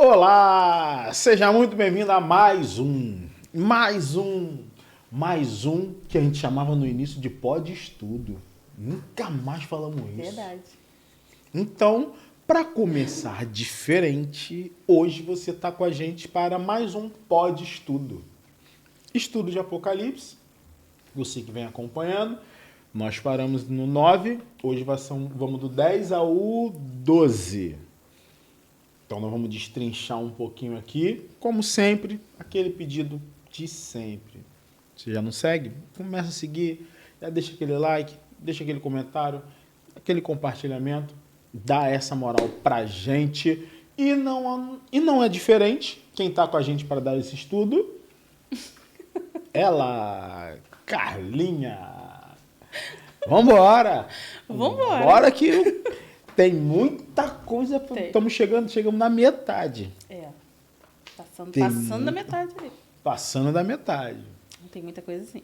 Olá! Seja muito bem-vindo a mais um que a gente chamava no início de Pod Estudo. Nunca mais falamos isso. Verdade. Então, para começar diferente, hoje você está com a gente para mais um Pod Estudo. Estudo de Apocalipse, você que vem acompanhando. Nós paramos no 9, hoje vamos do 10 ao 12. Então nós vamos destrinchar um pouquinho aqui. Como sempre, aquele pedido de sempre. Você já não segue? Começa a seguir, já deixa aquele like, deixa aquele comentário, aquele compartilhamento, dá essa moral pra gente. E não é diferente, quem tá com a gente para dar esse estudo, ela, Carlinha. Vambora! Vambora! Bora que tem muita coisa. Chegamos na metade. Passando da metade ali. Passando da metade. Não tem muita coisa assim.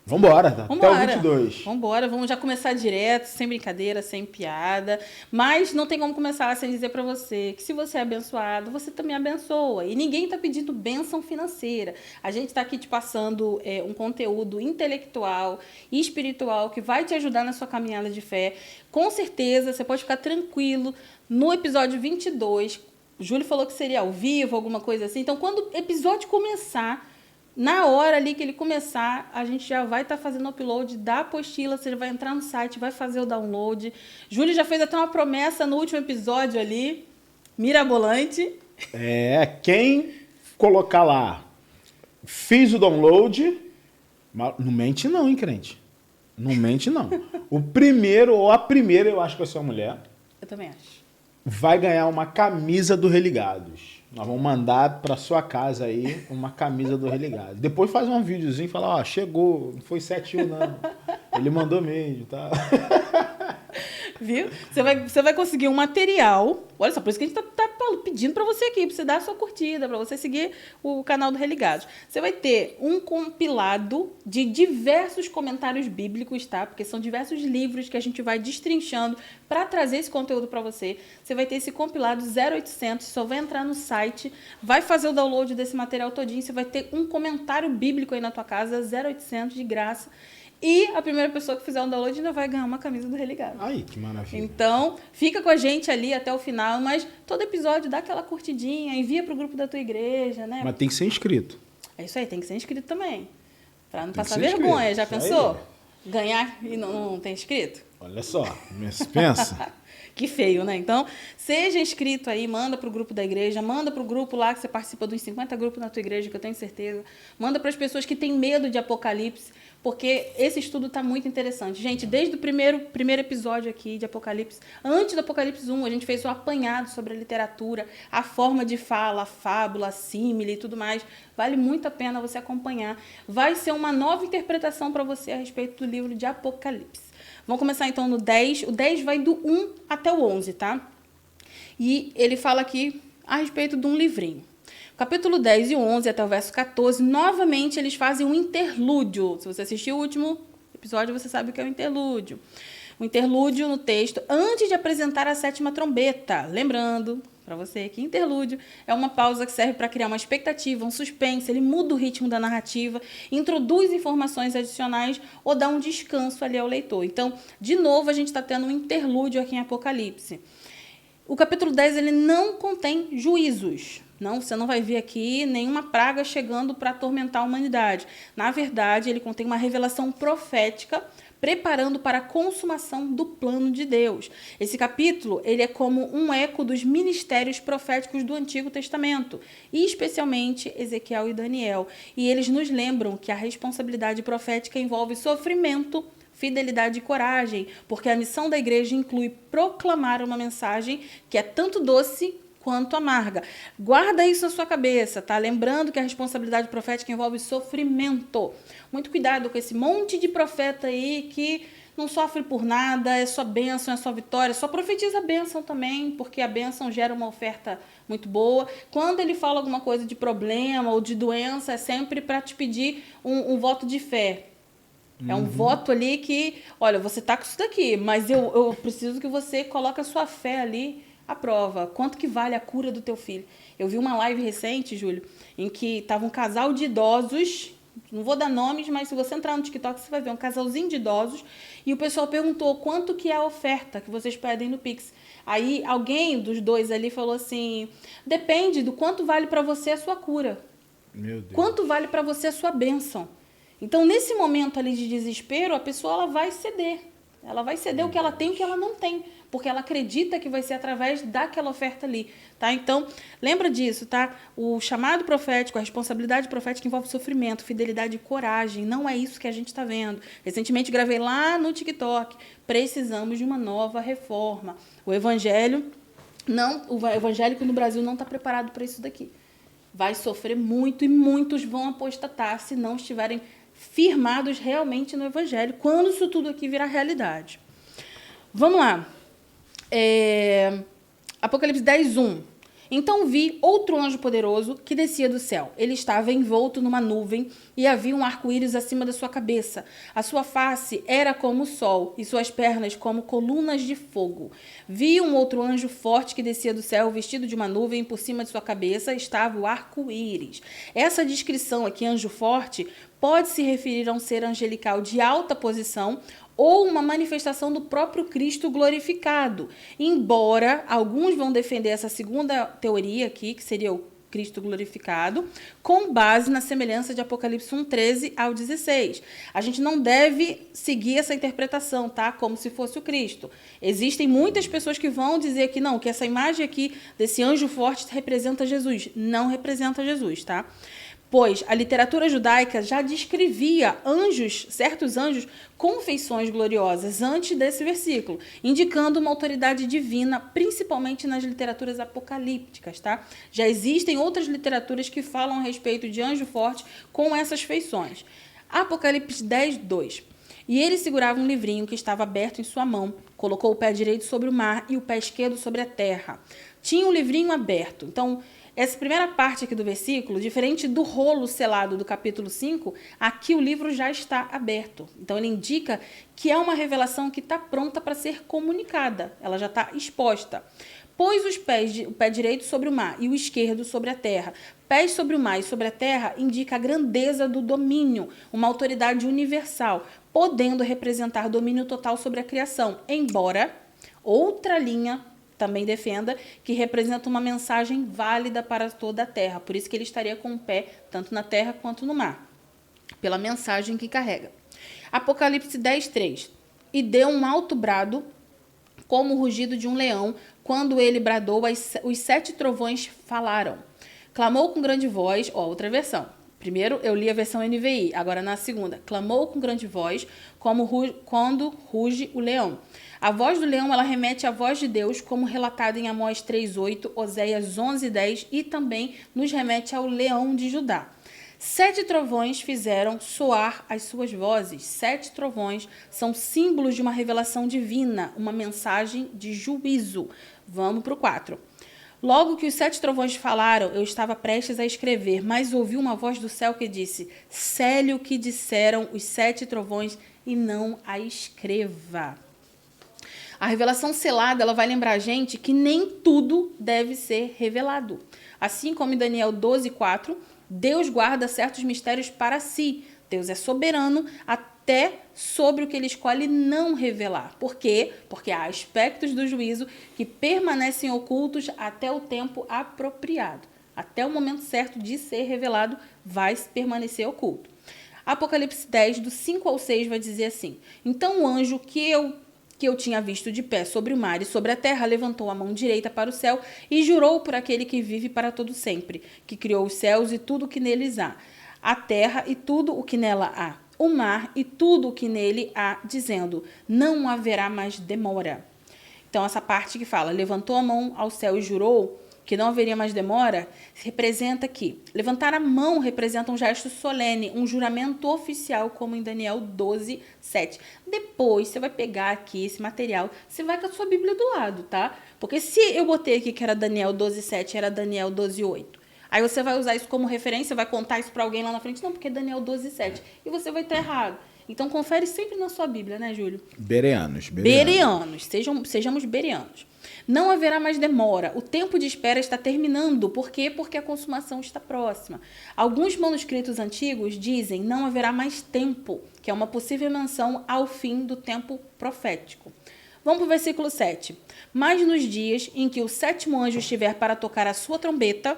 Vambora, até o 22. Vambora, vamos já começar direto, sem brincadeira, sem piada. Mas não tem como começar sem dizer pra você que se você é abençoado, você também abençoa. E ninguém tá pedindo bênção financeira. A gente tá aqui te passando um conteúdo intelectual e espiritual que vai te ajudar na sua caminhada de fé. Com certeza, você pode ficar tranquilo. No episódio 22, o Júlio falou que seria ao vivo, alguma coisa assim. Então, quando o episódio começar, na hora ali que ele começar, a gente já vai estar fazendo o upload da apostila, você vai entrar no site, vai fazer o download. Júlio já fez até uma promessa no último episódio ali, mirabolante. Quem colocar lá, fiz o download, não mente não, hein, crente? Não mente não. O primeiro ou a primeira, eu acho que vai ser uma mulher. Eu também acho. Vai ganhar uma camisa do Religados. Nós vamos mandar para sua casa aí uma camisa do Religados. Depois faz um videozinho e fala, ó, chegou, não foi 7-1 não. Ele mandou mesmo, tá? Viu? Você vai conseguir um material. Olha só, por isso que a gente tá pedindo para você aqui, para você dar a sua curtida, para você seguir o canal do Religados. Você vai ter um compilado de diversos comentários bíblicos, tá? Porque são diversos livros que a gente vai destrinchando para trazer esse conteúdo para você. Você vai ter esse compilado 0800, só vai entrar no site, vai fazer o download desse material todinho, você vai ter um comentário bíblico aí na tua casa, 0800 de graça. E a primeira pessoa que fizer um download ainda vai ganhar uma camisa do Religado. Ai, que maravilha. Então, fica com a gente ali até o final, mas todo episódio dá aquela curtidinha, envia pro grupo da tua igreja, né? Mas tem que ser inscrito. É isso aí, tem que ser inscrito também. Pra não passar vergonha, já pensou? Ganhar e não tem inscrito? Olha só, pensa. Que feio, né? Então, seja inscrito aí, manda pro grupo da igreja, manda pro grupo lá que você participa dos 50 grupos na tua igreja, que eu tenho certeza. Manda para as pessoas que têm medo de Apocalipse, porque esse estudo está muito interessante. Gente, desde o primeiro episódio aqui de Apocalipse, antes do Apocalipse 1, a gente fez um apanhado sobre a literatura, a forma de fala, a fábula, a símile e tudo mais. Vale muito a pena você acompanhar. Vai ser uma nova interpretação para você a respeito do livro de Apocalipse. Vamos começar então no 10. O 10 vai do 1 até o 11, tá? E ele fala aqui a respeito de um livrinho. Capítulo 10 e 11 até o verso 14, novamente eles fazem um interlúdio. Se você assistiu o último episódio, você sabe o que é o interlúdio. O interlúdio no texto, antes de apresentar a 7ª trombeta. Lembrando, para você, que interlúdio é uma pausa que serve para criar uma expectativa, um suspense, ele muda o ritmo da narrativa, introduz informações adicionais ou dá um descanso ali ao leitor. Então, de novo, a gente está tendo um interlúdio aqui em Apocalipse. O capítulo 10 ele não contém juízos. Não, você não vai ver aqui nenhuma praga chegando para atormentar a humanidade. Na verdade, ele contém uma revelação profética preparando para a consumação do plano de Deus. Esse capítulo ele é como um eco dos ministérios proféticos do Antigo Testamento, e especialmente Ezequiel e Daniel. E eles nos lembram que a responsabilidade profética envolve sofrimento, fidelidade e coragem, porque a missão da igreja inclui proclamar uma mensagem que é tanto doce quanto amarga. Guarda isso na sua cabeça, tá? Lembrando que a responsabilidade profética envolve sofrimento. Muito cuidado com esse monte de profeta aí que não sofre por nada, é só bênção, é só vitória, só profetiza a bênção também, porque a bênção gera uma oferta muito boa. Quando ele fala alguma coisa de problema ou de doença, é sempre para te pedir um voto de fé. É um voto ali que, olha, você tá com isso daqui, mas eu preciso que você coloque a sua fé ali a prova. Quanto que vale a cura do teu filho? Eu vi uma live recente, Júlio, em que estava um casal de idosos, não vou dar nomes, mas se você entrar no TikTok, você vai ver um casalzinho de idosos, e o pessoal perguntou quanto que é a oferta que vocês pedem no Pix. Aí alguém dos dois ali falou assim, depende do quanto vale para você a sua cura. Meu Deus. Quanto vale para você a sua bênção? Então, nesse momento ali de desespero, a pessoa ela vai ceder. Ela vai ceder o que ela tem e o que ela não tem, porque ela acredita que vai ser através daquela oferta ali, tá? Então, lembra disso, tá? O chamado profético, a responsabilidade profética envolve sofrimento, fidelidade e coragem. Não é isso que a gente está vendo. Recentemente gravei lá no TikTok. Precisamos de uma nova reforma. O evangélico no Brasil não está preparado para isso daqui. Vai sofrer muito e muitos vão apostatar se não estiverem firmados realmente no evangelho, quando isso tudo aqui virar realidade. Vamos lá. Apocalipse 10:1. Então vi outro anjo poderoso que descia do céu. Ele estava envolto numa nuvem e havia um arco-íris acima da sua cabeça. A sua face era como o sol e suas pernas como colunas de fogo. Vi um outro anjo forte que descia do céu, vestido de uma nuvem, e por cima de sua cabeça estava o arco-íris. Essa descrição aqui, anjo forte, pode se referir a um ser angelical de alta posição ou uma manifestação do próprio Cristo glorificado. Embora alguns vão defender essa segunda teoria aqui, que seria o Cristo glorificado, com base na semelhança de Apocalipse 1:13 ao 16. A gente não deve seguir essa interpretação, tá? Como se fosse o Cristo. Existem muitas pessoas que vão dizer que não, que essa imagem aqui desse anjo forte representa Jesus. Não representa Jesus, tá? Pois a literatura judaica já descrevia anjos, certos anjos, com feições gloriosas antes desse versículo, indicando uma autoridade divina, principalmente nas literaturas apocalípticas, tá? Já existem outras literaturas que falam a respeito de anjo forte com essas feições. Apocalipse 10:2. E ele segurava um livrinho que estava aberto em sua mão, colocou o pé direito sobre o mar e o pé esquerdo sobre a terra. Tinha um livrinho aberto. Então, essa primeira parte aqui do versículo, diferente do rolo selado do capítulo 5, aqui o livro já está aberto. Então, ele indica que é uma revelação que está pronta para ser comunicada. Ela já está exposta. Pôs o pé direito sobre o mar e o esquerdo sobre a terra. Pés sobre o mar e sobre a terra indica a grandeza do domínio, uma autoridade universal, podendo representar domínio total sobre a criação, embora outra linha também defenda que representa uma mensagem válida para toda a terra. Por isso que ele estaria com o pé tanto na terra quanto no mar, pela mensagem que carrega. Apocalipse 10:3. E deu um alto brado, como o rugido de um leão, quando ele bradou, os 7 trovões falaram. Clamou com grande voz, outra versão. Primeiro eu li a versão NVI, agora na segunda. Clamou com grande voz, quando ruge o leão. A voz do leão, ela remete à voz de Deus, como relatado em Amós 3:8, Oséias 11:10 e também nos remete ao leão de Judá. 7 trovões fizeram soar as suas vozes. 7 trovões são símbolos de uma revelação divina, uma mensagem de juízo. Vamos para o 4. Logo que os 7 trovões falaram, eu estava prestes a escrever, mas ouvi uma voz do céu que disse: cele o que disseram os 7 trovões e não a escreva. A revelação selada, ela vai lembrar a gente que nem tudo deve ser revelado. Assim como em Daniel 12:4, Deus guarda certos mistérios para si. Deus é soberano até sobre o que ele escolhe não revelar. Por quê? Porque há aspectos do juízo que permanecem ocultos até o tempo apropriado. Até o momento certo de ser revelado, vai permanecer oculto. Apocalipse 10, do 5 ao 6, vai dizer assim: então o anjo que eu tinha visto de pé sobre o mar e sobre a terra, levantou a mão direita para o céu e jurou por aquele que vive para todo sempre, que criou os céus e tudo o que neles há, a terra e tudo o que nela há, o mar e tudo o que nele há, dizendo: não haverá mais demora. Então, essa parte que fala, levantou a mão ao céu e jurou que não haveria mais demora, representa que levantar a mão representa um gesto solene, um juramento oficial, como em Daniel 12:7. Depois, você vai pegar aqui esse material, você vai com a sua Bíblia do lado, tá? Porque se eu botei aqui que era Daniel 12:7, era Daniel 12:8. Aí você vai usar isso como referência, vai contar isso para alguém lá na frente. Não, porque é Daniel 12:7. E você vai estar errado. Então, confere sempre na sua Bíblia, né, Júlio? Bereanos. Bereanos. Sejamos bereanos. Não haverá mais demora. O tempo de espera está terminando. Por quê? Porque a consumação está próxima. Alguns manuscritos antigos dizem não haverá mais tempo, que é uma possível menção ao fim do tempo profético. Vamos para o versículo 7. Mas nos dias em que o 7º anjo estiver para tocar a sua trombeta,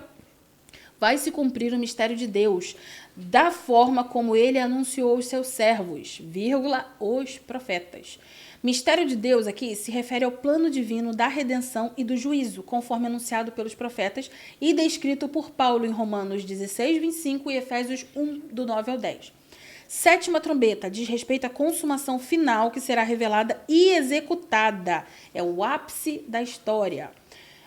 vai se cumprir o mistério de Deus, da forma como ele anunciou aos seus servos, os profetas. Mistério de Deus aqui se refere ao plano divino da redenção e do juízo, conforme anunciado pelos profetas e descrito por Paulo em Romanos 16, 25 e Efésios 1, do 9 ao 10. 7ª trombeta diz respeito à consumação final que será revelada e executada. É o ápice da história.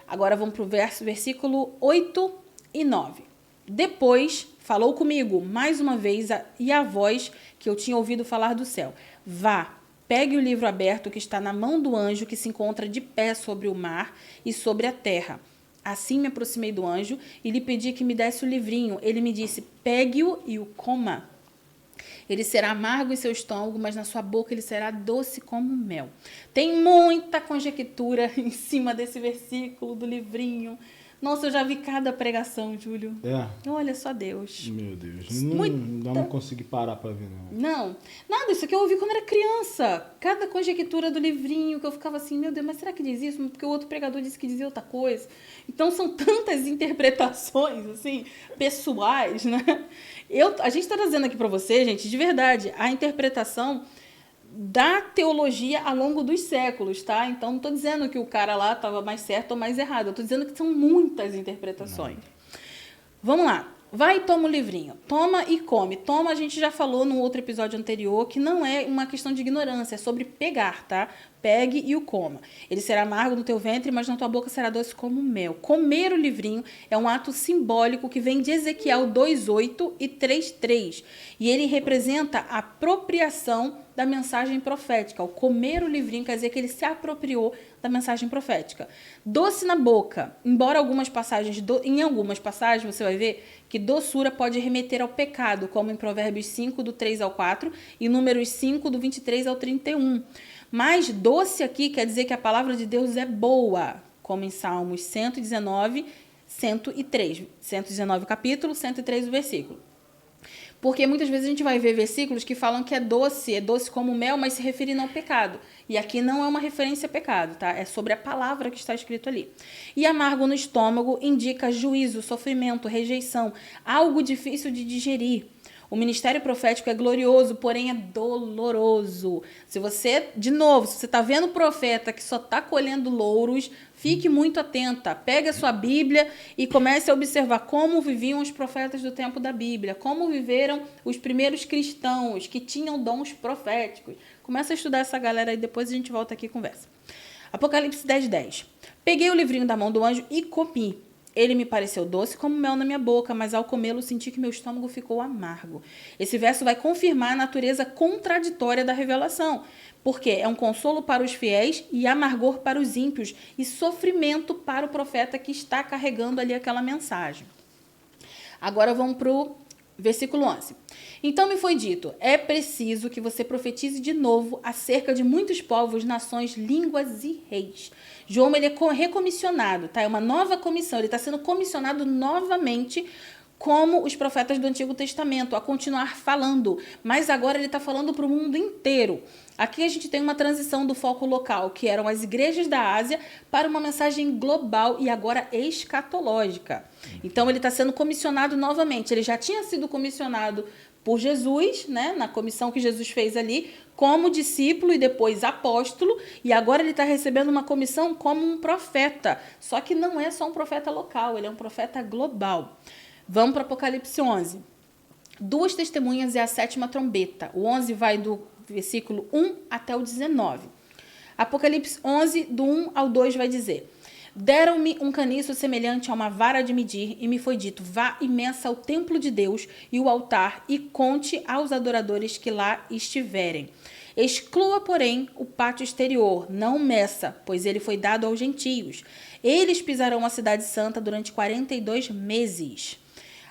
Agora vamos para o versículo 8 e 9. Depois falou comigo mais uma vez e a voz que eu tinha ouvido falar do céu. Vá, pegue o livro aberto que está na mão do anjo que se encontra de pé sobre o mar e sobre a terra. Assim me aproximei do anjo e lhe pedi que me desse o livrinho. Ele me disse, pegue-o e o coma. Ele será amargo em seu estômago, mas na sua boca ele será doce como mel. Tem muita conjectura em cima desse versículo do livrinho. Nossa, eu já vi cada pregação, Júlio. Olha só Deus. Meu Deus. Não consegui parar para ver, não. Não. Nada, isso aqui eu ouvi quando era criança. Cada conjectura do livrinho que eu ficava assim, meu Deus, mas será que diz isso? Porque o outro pregador disse que dizia outra coisa. Então, são tantas interpretações, assim, pessoais, né? A gente está trazendo aqui para você, gente, de verdade, a interpretação da teologia ao longo dos séculos, tá? Então, não estou dizendo que o cara lá estava mais certo ou mais errado. Eu estou dizendo que são muitas interpretações. Vamos lá. Vai e toma o livrinho. Toma e come. Toma, a gente já falou no outro episódio anterior, que não é uma questão de ignorância, é sobre pegar, tá? Pegue e o coma. Ele será amargo no teu ventre, mas na tua boca será doce como mel. Comer o livrinho é um ato simbólico que vem de Ezequiel 2:8 e 3:3. E ele representa a apropriação da mensagem profética. Ao comer o livrinho quer dizer que ele se apropriou da mensagem profética. Doce na boca. Embora em algumas passagens você vai ver que doçura pode remeter ao pecado, como em Provérbios 5, do 3 ao 4 e Números 5, do 23 ao 31. Mas doce aqui quer dizer que a palavra de Deus é boa, como em Salmos 119, 103. 119 capítulo, 103 o versículo. Porque muitas vezes a gente vai ver versículos que falam que é doce como mel, mas se referindo ao pecado. E aqui não é uma referência a pecado, tá? É sobre a palavra que está escrito ali. E amargo no estômago indica juízo, sofrimento, rejeição, algo difícil de digerir. O ministério profético é glorioso, porém é doloroso. Se você está vendo o profeta que só está colhendo louros, fique muito atenta. Pegue a sua Bíblia e comece a observar como viviam os profetas do tempo da Bíblia, como viveram os primeiros cristãos que tinham dons proféticos. Começa a estudar essa galera e depois a gente volta aqui e conversa. Apocalipse 10:10. Peguei o livrinho da mão do anjo e comi. Ele me pareceu doce como mel na minha boca, mas ao comê-lo senti que meu estômago ficou amargo. Esse verso vai confirmar a natureza contraditória da revelação, porque é um consolo para os fiéis e amargor para os ímpios e sofrimento para o profeta que está carregando ali aquela mensagem. Agora vamos para o versículo 11. Então me foi dito, é preciso que você profetize de novo acerca de muitos povos, nações, línguas e reis. João, ele é recomissionado, tá? É uma nova comissão, ele está sendo comissionado novamente como os profetas do Antigo Testamento, a continuar falando, mas agora ele está falando para o mundo inteiro. Aqui a gente tem uma transição do foco local, que eram as igrejas da Ásia, para uma mensagem global e agora escatológica. Então ele está sendo comissionado novamente, ele já tinha sido comissionado por Jesus, né, na comissão que Jesus fez ali, como discípulo e depois apóstolo, e agora ele está recebendo uma comissão como um profeta, só que não é só um profeta local, ele é um profeta global. Vamos para Apocalipse 11. 2 testemunhas é a 7ª trombeta. O 11 vai do versículo 1 até o 19. Apocalipse 11, do 1 ao 2 vai dizer: deram-me um caniço semelhante a uma vara de medir, e me foi dito, vá e meça o templo de Deus e o altar, e conte aos adoradores que lá estiverem. Exclua, porém, o pátio exterior, não meça, pois ele foi dado aos gentios. Eles pisarão a cidade santa durante 42 meses.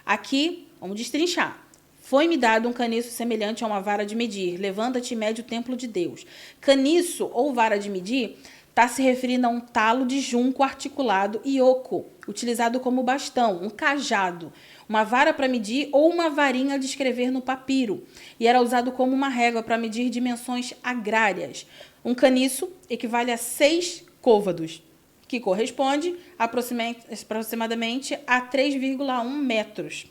Aqui, vamos destrinchar. Foi-me dado um caniço semelhante a uma vara de medir. Levanta-te e mede o templo de Deus. Caniço ou vara de medir está se referindo a um talo de junco articulado e oco, utilizado como bastão, um cajado, uma vara para medir ou uma varinha de escrever no papiro. E era usado como uma régua para medir dimensões agrárias. Um caniço equivale a 6 côvados, que corresponde aproximadamente a 3,1 metros.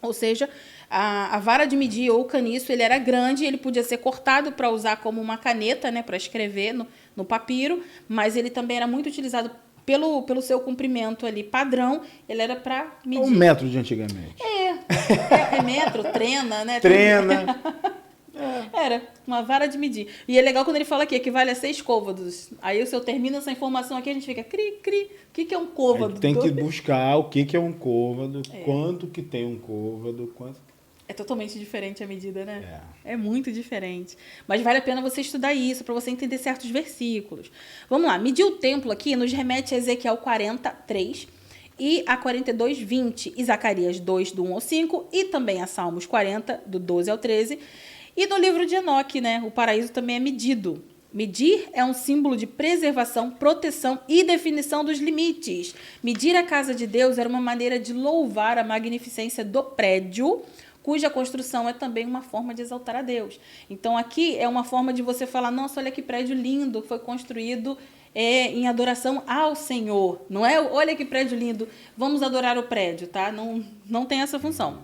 Ou seja, a vara de medir ou o caniço, ele era grande, ele podia ser cortado para usar como uma caneta, né, para escrever no papiro, mas ele também era muito utilizado pelo seu comprimento ali padrão, ele era para medir. 1 metro de antigamente. É metro, trena, né? Trena. Era uma vara de medir. E é legal quando ele fala aqui, equivale a 6 côvados. Aí se eu termino essa informação aqui, a gente fica cri. O que é um côvado? Tem que buscar o que é um côvado, quanto que tem um côvado, quanto... É totalmente diferente a medida, né? É muito diferente. Mas vale a pena você estudar isso, para você entender certos versículos. Vamos lá, medir o templo aqui nos remete a Ezequiel 43 e a 42, 20, e Zacarias 2, do 1 ao 5, e também a Salmos 40, do 12 ao 13. E no livro de Enoque, né? O paraíso também é medido. Medir é um símbolo de preservação, proteção e definição dos limites. Medir a casa de Deus era uma maneira de louvar a magnificência do prédio, cuja construção é também uma forma de exaltar a Deus. Então, aqui é uma forma de você falar, nossa, olha que prédio lindo, foi construído em adoração ao Senhor. Não é, olha que prédio lindo, vamos adorar o prédio, tá? Não tem essa função.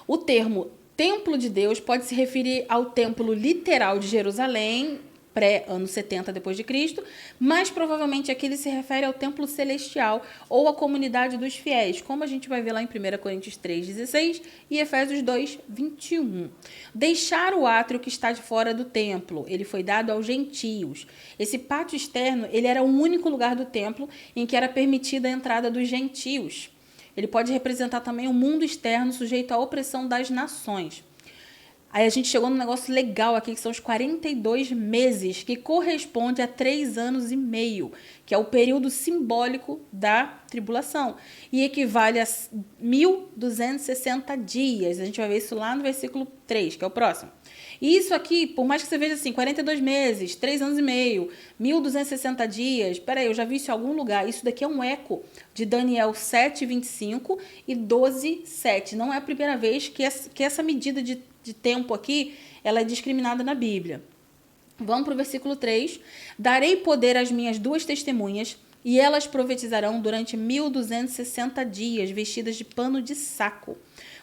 O termo Templo de Deus pode se referir ao templo literal de Jerusalém, pré-ano 70 depois de Cristo, mas provavelmente aqui ele se refere ao templo celestial ou à comunidade dos fiéis, como a gente vai ver lá em 1 Coríntios 3,16 e Efésios 2,21. Deixar o átrio que está de fora do templo, ele foi dado aos gentios. Esse pátio externo, ele era o único lugar do templo em que era permitida a entrada dos gentios. Ele pode representar também o mundo externo sujeito à opressão das nações. Aí a gente chegou num negócio legal aqui, que são os 42 meses, que corresponde a 3 anos e meio, que é o período simbólico da tribulação. E equivale a 1.260 dias. A gente vai ver isso lá no versículo 3, que é o próximo. E isso aqui, por mais que você veja assim, 42 meses, 3 anos e meio, 1.260 dias, peraí, eu já vi isso em algum lugar. Isso daqui é um eco de Daniel 7:25 e 12:7. Não é a primeira vez que essa medida de tempo aqui, ela é discriminada na Bíblia. Vamos para o versículo 3. Darei poder às minhas 2 testemunhas, e elas profetizarão durante 1.260 dias, vestidas de pano de saco.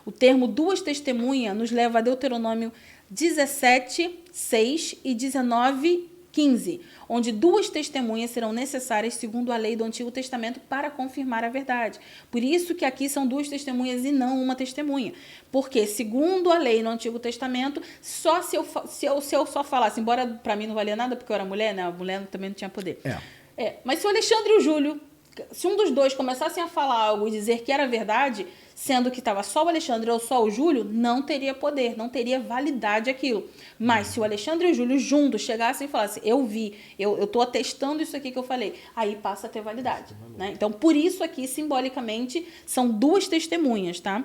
O termo 2 testemunhas nos leva a Deuteronômio 17:6 e 19:15, onde 2 testemunhas serão necessárias segundo a lei do Antigo Testamento para confirmar a verdade. Por isso que aqui são 2 testemunhas e não uma testemunha. Porque, segundo a lei no Antigo Testamento, só se eu só falasse, embora para mim não valia nada, porque eu era mulher, né? A mulher também não tinha poder. Mas se o Alexandre e o Júlio, se um dos dois começassem a falar algo e dizer que era verdade, sendo que estava só o Alexandre ou só o Júlio, não teria poder, não teria validade aquilo. Mas se o Alexandre e o Júlio juntos chegassem e falassem, eu vi, eu estou atestando isso aqui que eu falei, aí passa a ter validade. Né? Então, por isso aqui, simbolicamente, são 2 testemunhas, tá?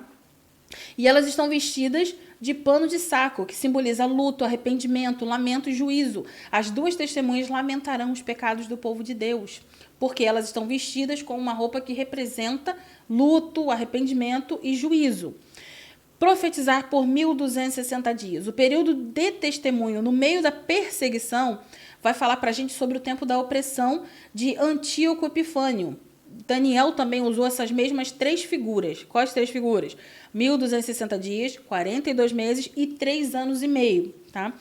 E elas estão vestidas de pano de saco, que simboliza luto, arrependimento, lamento e juízo. As 2 testemunhas lamentarão os pecados do povo de Deus, porque elas estão vestidas com uma roupa que representa luto, arrependimento e juízo. Profetizar por 1.260 dias. O período de testemunho no meio da perseguição vai falar para a gente sobre o tempo da opressão de Antíoco Epifânio. Daniel também usou essas mesmas 3 figuras. Quais 3 figuras? 1.260 dias, 42 meses e 3 anos e meio, tá?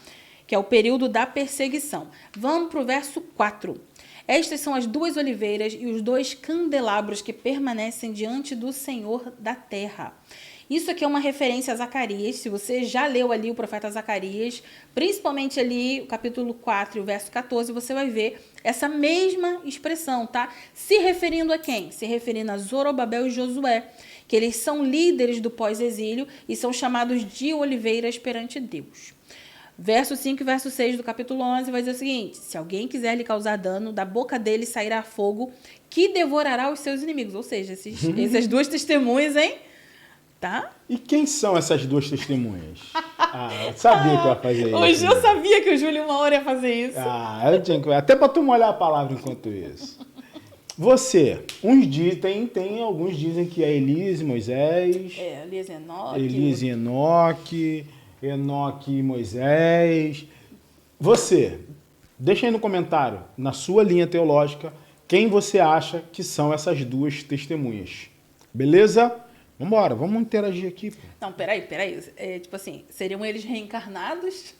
Que é o período da perseguição. Vamos para o verso 4. Estas são as 2 oliveiras e os 2 candelabros que permanecem diante do Senhor da terra. Isso aqui é uma referência a Zacarias. Se você já leu ali o profeta Zacarias, principalmente ali o capítulo 4 e o verso 14, você vai ver essa mesma expressão, tá? Se referindo a quem? Se referindo a Zorobabel e Josué, que eles são líderes do pós-exílio e são chamados de oliveiras perante Deus. Verso 5 e verso 6 do capítulo 11 vai dizer o seguinte: se alguém quiser lhe causar dano, da boca dele sairá fogo que devorará os seus inimigos. Ou seja, essas 2 testemunhas, hein? tá? E quem são essas duas testemunhas? Eu sabia que eu ia fazer isso. Hoje eu sabia que o Júlio uma hora ia fazer isso. Eu tinha que... Até para tu molhar a palavra enquanto isso. Você, tem alguns dizem que é Elias e Moisés. Elias e Enoque. Elias e Enoque, Enoque e Moisés. Você, deixa aí no comentário, na sua linha teológica, quem você acha que são essas duas testemunhas. Beleza? Vambora, vamos interagir aqui. Pô. Não, peraí. Tipo assim, seriam eles reencarnados?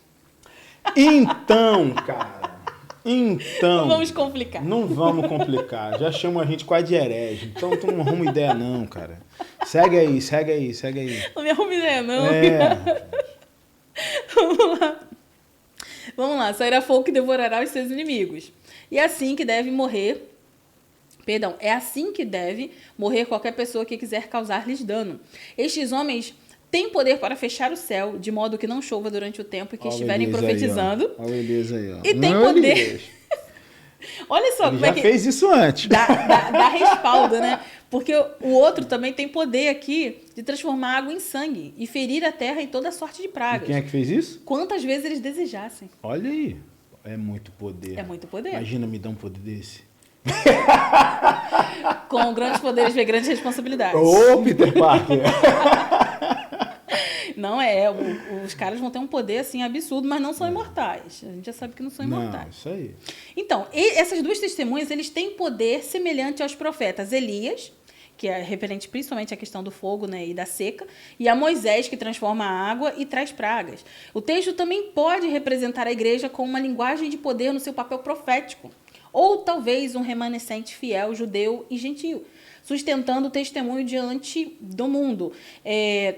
Então, cara... Então... Não vamos complicar. Não vamos complicar. Já chama a gente quase de herege. Então tu não arruma ideia não, cara. Segue aí. Não me arruma ideia não. Vamos lá. Sairá fogo que devorará os seus inimigos. E é assim que deve morrer... Perdão, é assim que deve morrer qualquer pessoa que quiser causar-lhes dano. Estes homens têm poder para fechar o céu, de modo que não chova durante o tempo em que estiverem profetizando. Olha o Elias aí, ó. E tem poder... Olha só como já fez isso antes. Dá respaldo, né? Porque o outro também tem poder aqui de transformar água em sangue e ferir a terra em toda sorte de pragas. E quem é que fez isso? Quantas vezes eles desejassem. Olha aí. É muito poder. É muito poder. Imagina me dar um poder desse. Com grandes poderes vem grandes responsabilidades. Ô, Peter Parker! Não os caras vão ter um poder assim absurdo, mas não são imortais. A gente já sabe que não são imortais. Não, isso aí. Então, essas duas testemunhas, eles têm poder semelhante aos profetas Elias, que é referente principalmente à questão do fogo, né, e da seca, e a Moisés, que transforma a água e traz pragas. O texto também pode representar a igreja com uma linguagem de poder no seu papel profético, ou talvez um remanescente fiel, judeu e gentio, sustentando o testemunho diante do mundo.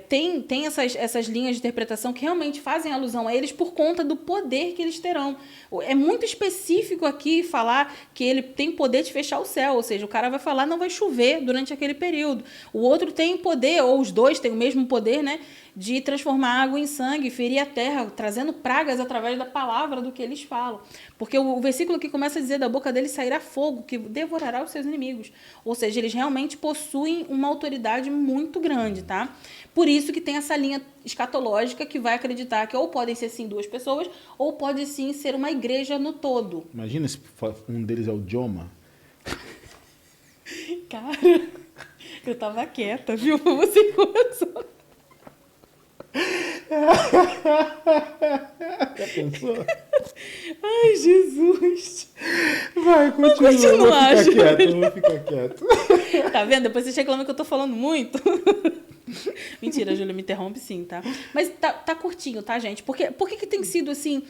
Tem essas linhas de interpretação que realmente fazem alusão a eles por conta do poder que eles terão. É muito específico aqui falar que ele tem poder de fechar o céu, ou seja, o cara vai falar não vai chover durante aquele período. O outro tem poder, ou os dois têm o mesmo poder, né, de transformar água em sangue, ferir a terra, trazendo pragas através da palavra do que eles falam. Porque o versículo que começa a dizer, da boca deles sairá fogo, que devorará os seus inimigos. Ou seja, eles realmente possuem uma autoridade muito grande, tá? Por isso que tem essa linha escatológica que vai acreditar que ou podem ser, sim, duas pessoas, ou pode, sim, ser uma igreja no todo. Imagina se um deles é o Joma. Cara, eu tava quieta, viu? Você começou... Já pensou? Ai, Jesus. Vai, continua. Eu vou ficar quieto. Tá vendo? Depois vocês reclamam que eu tô falando muito. Mentira, a Júlia me interrompe sim, tá? Mas tá curtinho, tá, gente? Por que tem sido, assim,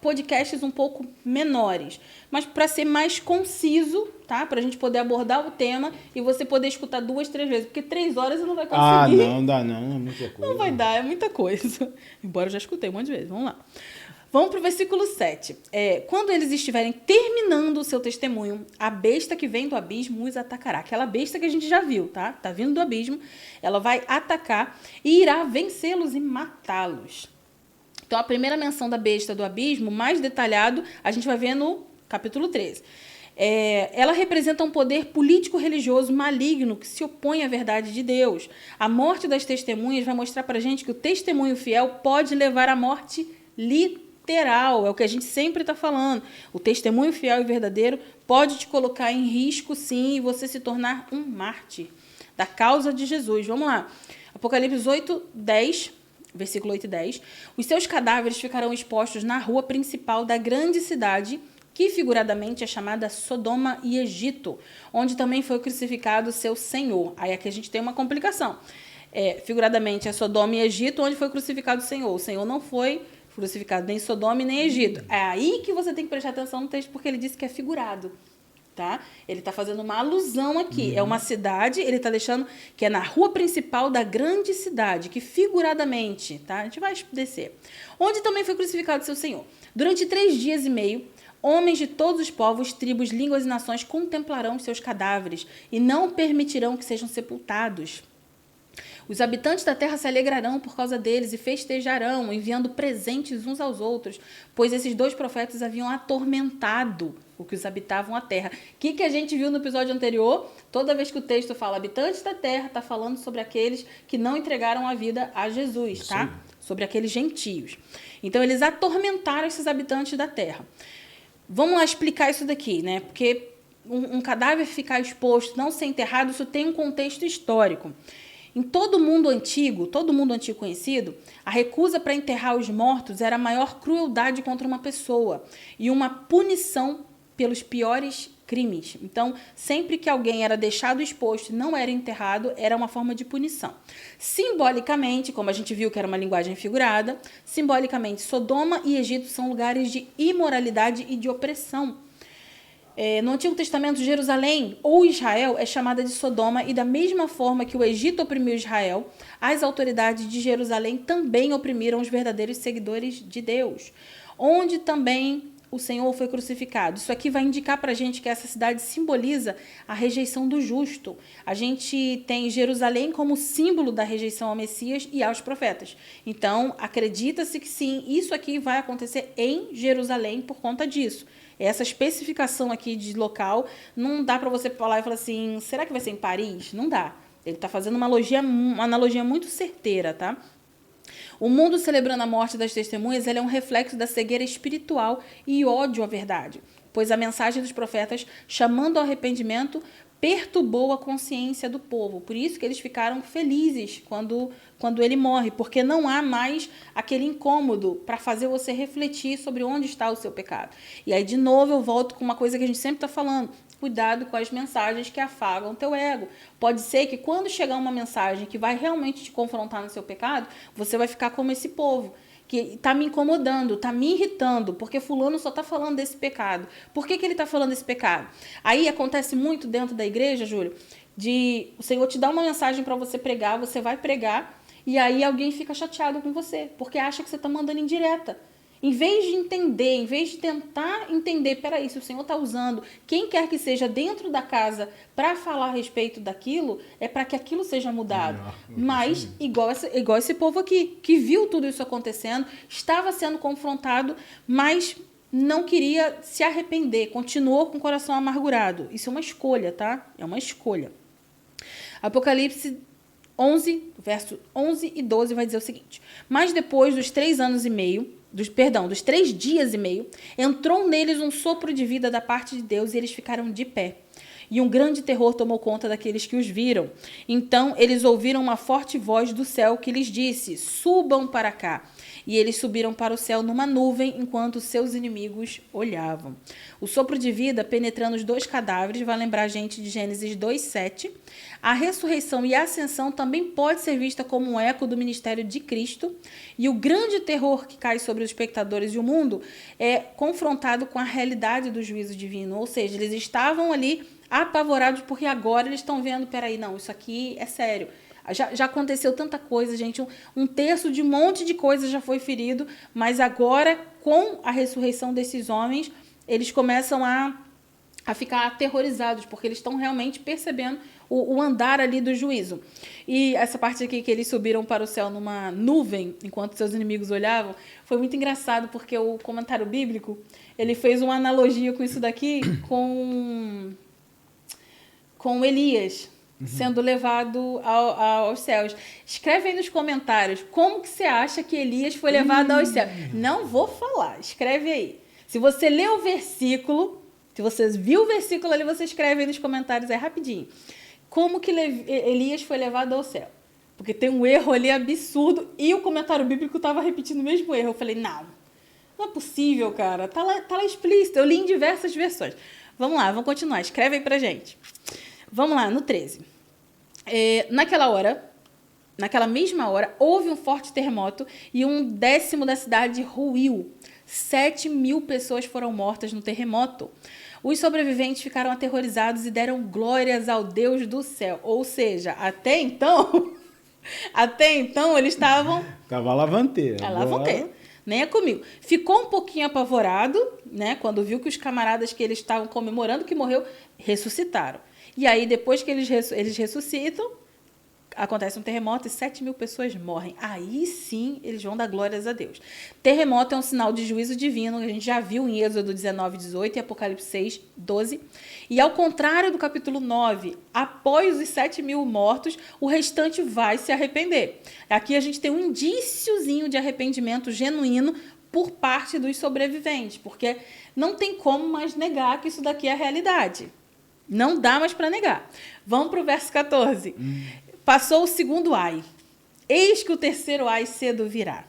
podcasts um pouco menores? Mas para ser mais conciso, tá? Pra gente poder abordar o tema e você poder escutar 2, 3 vezes. Porque 3 horas eu não vai conseguir. Não dá não, é muita coisa. Não vai dar, é muita coisa. Embora eu já escutei um monte de vezes. Vamos lá. Vamos para o versículo 7. Quando eles estiverem terminando o seu testemunho, a besta que vem do abismo os atacará. Aquela besta que a gente já viu, tá? Tá vindo do abismo. Ela vai atacar e irá vencê-los e matá-los. Então, a primeira menção da besta do abismo, mais detalhado, a gente vai ver no capítulo 13. Ela representa um poder político-religioso maligno que se opõe à verdade de Deus. A morte das testemunhas vai mostrar para a gente que o testemunho fiel pode levar à morte literal. É o que a gente sempre está falando. O testemunho fiel e verdadeiro pode te colocar em risco, sim, e você se tornar um mártir da causa de Jesus. Vamos lá. Apocalipse 8, 10... Versículo 8 e 10. Os seus cadáveres ficarão expostos na rua principal da grande cidade, que figuradamente é chamada Sodoma e Egito, onde também foi crucificado seu Senhor. Aí aqui a gente tem uma complicação. Figuradamente é Sodoma e Egito, onde foi crucificado o Senhor. O Senhor não foi crucificado nem em Sodoma e nem em Egito. É aí que você tem que prestar atenção no texto, porque ele disse que é figurado. Tá? Ele está fazendo uma alusão aqui. É uma cidade, ele está deixando que é na rua principal da grande cidade, que figuradamente, tá? A gente vai descer. Onde também foi crucificado seu Senhor. Durante 3 dias e meio, homens de todos os povos, tribos, línguas e nações contemplarão os seus cadáveres e não permitirão que sejam sepultados. Os habitantes da terra se alegrarão por causa deles e festejarão, enviando presentes uns aos outros, pois esses 2 profetas haviam atormentado o que os habitavam a terra. O que a gente viu no episódio anterior? Toda vez que o texto fala habitantes da terra, está falando sobre aqueles que não entregaram a vida a Jesus, tá? Sim. Sobre aqueles gentios. Então, eles atormentaram esses habitantes da terra. Vamos lá explicar isso daqui, né? Porque um cadáver ficar exposto, não ser enterrado, isso tem um contexto histórico. Em todo mundo antigo conhecido, a recusa para enterrar os mortos era a maior crueldade contra uma pessoa e uma punição pelos piores crimes. Então, sempre que alguém era deixado exposto e não era enterrado, era uma forma de punição. Simbolicamente, como a gente viu que era uma linguagem figurada, simbolicamente, Sodoma e Egito são lugares de imoralidade e de opressão. No Antigo Testamento, Jerusalém ou Israel é chamada de Sodoma, e da mesma forma que o Egito oprimiu Israel, as autoridades de Jerusalém também oprimiram os verdadeiros seguidores de Deus, onde também o Senhor foi crucificado. Isso aqui vai indicar para a gente que essa cidade simboliza a rejeição do justo. A gente tem Jerusalém como símbolo da rejeição ao Messias e aos profetas. Então, acredita-se que sim, isso aqui vai acontecer em Jerusalém por conta disso. Essa especificação aqui de local, não dá para você falar e falar assim, será que vai ser em Paris? Não dá. Ele está fazendo uma analogia muito certeira, tá? O mundo celebrando a morte das testemunhas, ele é um reflexo da cegueira espiritual e ódio à verdade, pois a mensagem dos profetas, chamando ao arrependimento, perturbou a consciência do povo. Por isso que eles ficaram felizes quando ele morre, porque não há mais aquele incômodo para fazer você refletir sobre onde está o seu pecado. E aí, de novo, eu volto com uma coisa que a gente sempre está falando. Cuidado com as mensagens que afagam teu ego. Pode ser que quando chegar uma mensagem que vai realmente te confrontar no seu pecado, você vai ficar como esse povo, que está me incomodando, está me irritando, porque fulano só está falando desse pecado. Por que ele está falando desse pecado? Aí acontece muito dentro da igreja, Júlio, de o Senhor te dá uma mensagem para você pregar, você vai pregar, e aí alguém fica chateado com você, porque acha que você está mandando indireta. Em vez de entender, em vez de tentar entender, peraí, se o Senhor está usando quem quer que seja dentro da casa para falar a respeito daquilo, é para que aquilo seja mudado. Mas, igual esse povo aqui, que viu tudo isso acontecendo, estava sendo confrontado, mas não queria se arrepender, continuou com o coração amargurado. Isso é uma escolha, tá? É uma escolha. Apocalipse 11, verso 11 e 12 vai dizer o seguinte: mas depois dos 3 anos e meio, dos 3 dias e meio, entrou neles um sopro de vida da parte de Deus e eles ficaram de pé. E um grande terror tomou conta daqueles que os viram. Então eles ouviram uma forte voz do céu que lhes disse: subam para cá. E eles subiram para o céu numa nuvem, enquanto seus inimigos olhavam. O sopro de vida penetrando os 2 cadáveres vai lembrar a gente de Gênesis 2:7. A ressurreição e a ascensão também pode ser vista como um eco do ministério de Cristo. E o grande terror que cai sobre os espectadores e o mundo é confrontado com a realidade do juízo divino. Ou seja, eles estavam ali apavorados porque agora eles estão vendo, peraí, não, isso aqui é sério. Já aconteceu tanta coisa, gente. Um terço de um monte de coisa já foi ferido, mas agora, com a ressurreição desses homens, eles começam a ficar aterrorizados, porque eles estão realmente percebendo o andar ali do juízo. E essa parte aqui que eles subiram para o céu numa nuvem, enquanto seus inimigos olhavam, foi muito engraçado, porque o comentário bíblico, ele fez uma analogia com isso daqui, com Elias, sendo levado aos céus. Escreve aí nos comentários como que você acha que Elias foi levado aos céus. Não vou falar, escreve aí. Se você leu o versículo, se você viu o versículo ali, você escreve aí nos comentários, é rapidinho. Como que Elias foi levado ao céu? Porque tem um erro ali absurdo e o comentário bíblico estava repetindo o mesmo erro. Eu falei, não é possível, cara. Tá lá explícito. Eu li em diversas versões. Vamos lá, vamos continuar. Escreve aí pra gente. Vamos lá, no 13. Naquela mesma hora, houve um forte terremoto e 1/10 da cidade ruiu. 7.000 pessoas foram mortas no terremoto. Os sobreviventes ficaram aterrorizados e deram glórias ao Deus do céu. Ou seja, até então eles estavam... Tava lavanteiro. Lavanteiro. Nem é comigo. Ficou um pouquinho apavorado, né? Quando viu que os camaradas que eles estavam comemorando que morreu, ressuscitaram. E aí, depois que eles ressuscitam, acontece um terremoto e 7.000 pessoas morrem. Aí sim eles vão dar glórias a Deus. Terremoto é um sinal de juízo divino, que a gente já viu em Êxodo 19:18 e Apocalipse 6:12. E ao contrário do capítulo 9, após os 7.000 mortos, o restante vai se arrepender. Aqui a gente tem um indíciozinho de arrependimento genuíno por parte dos sobreviventes, porque não tem como mais negar que isso daqui é a realidade. Não dá mais para negar. Vamos para o verso 14. Passou o segundo ai. Eis que o terceiro ai cedo virá.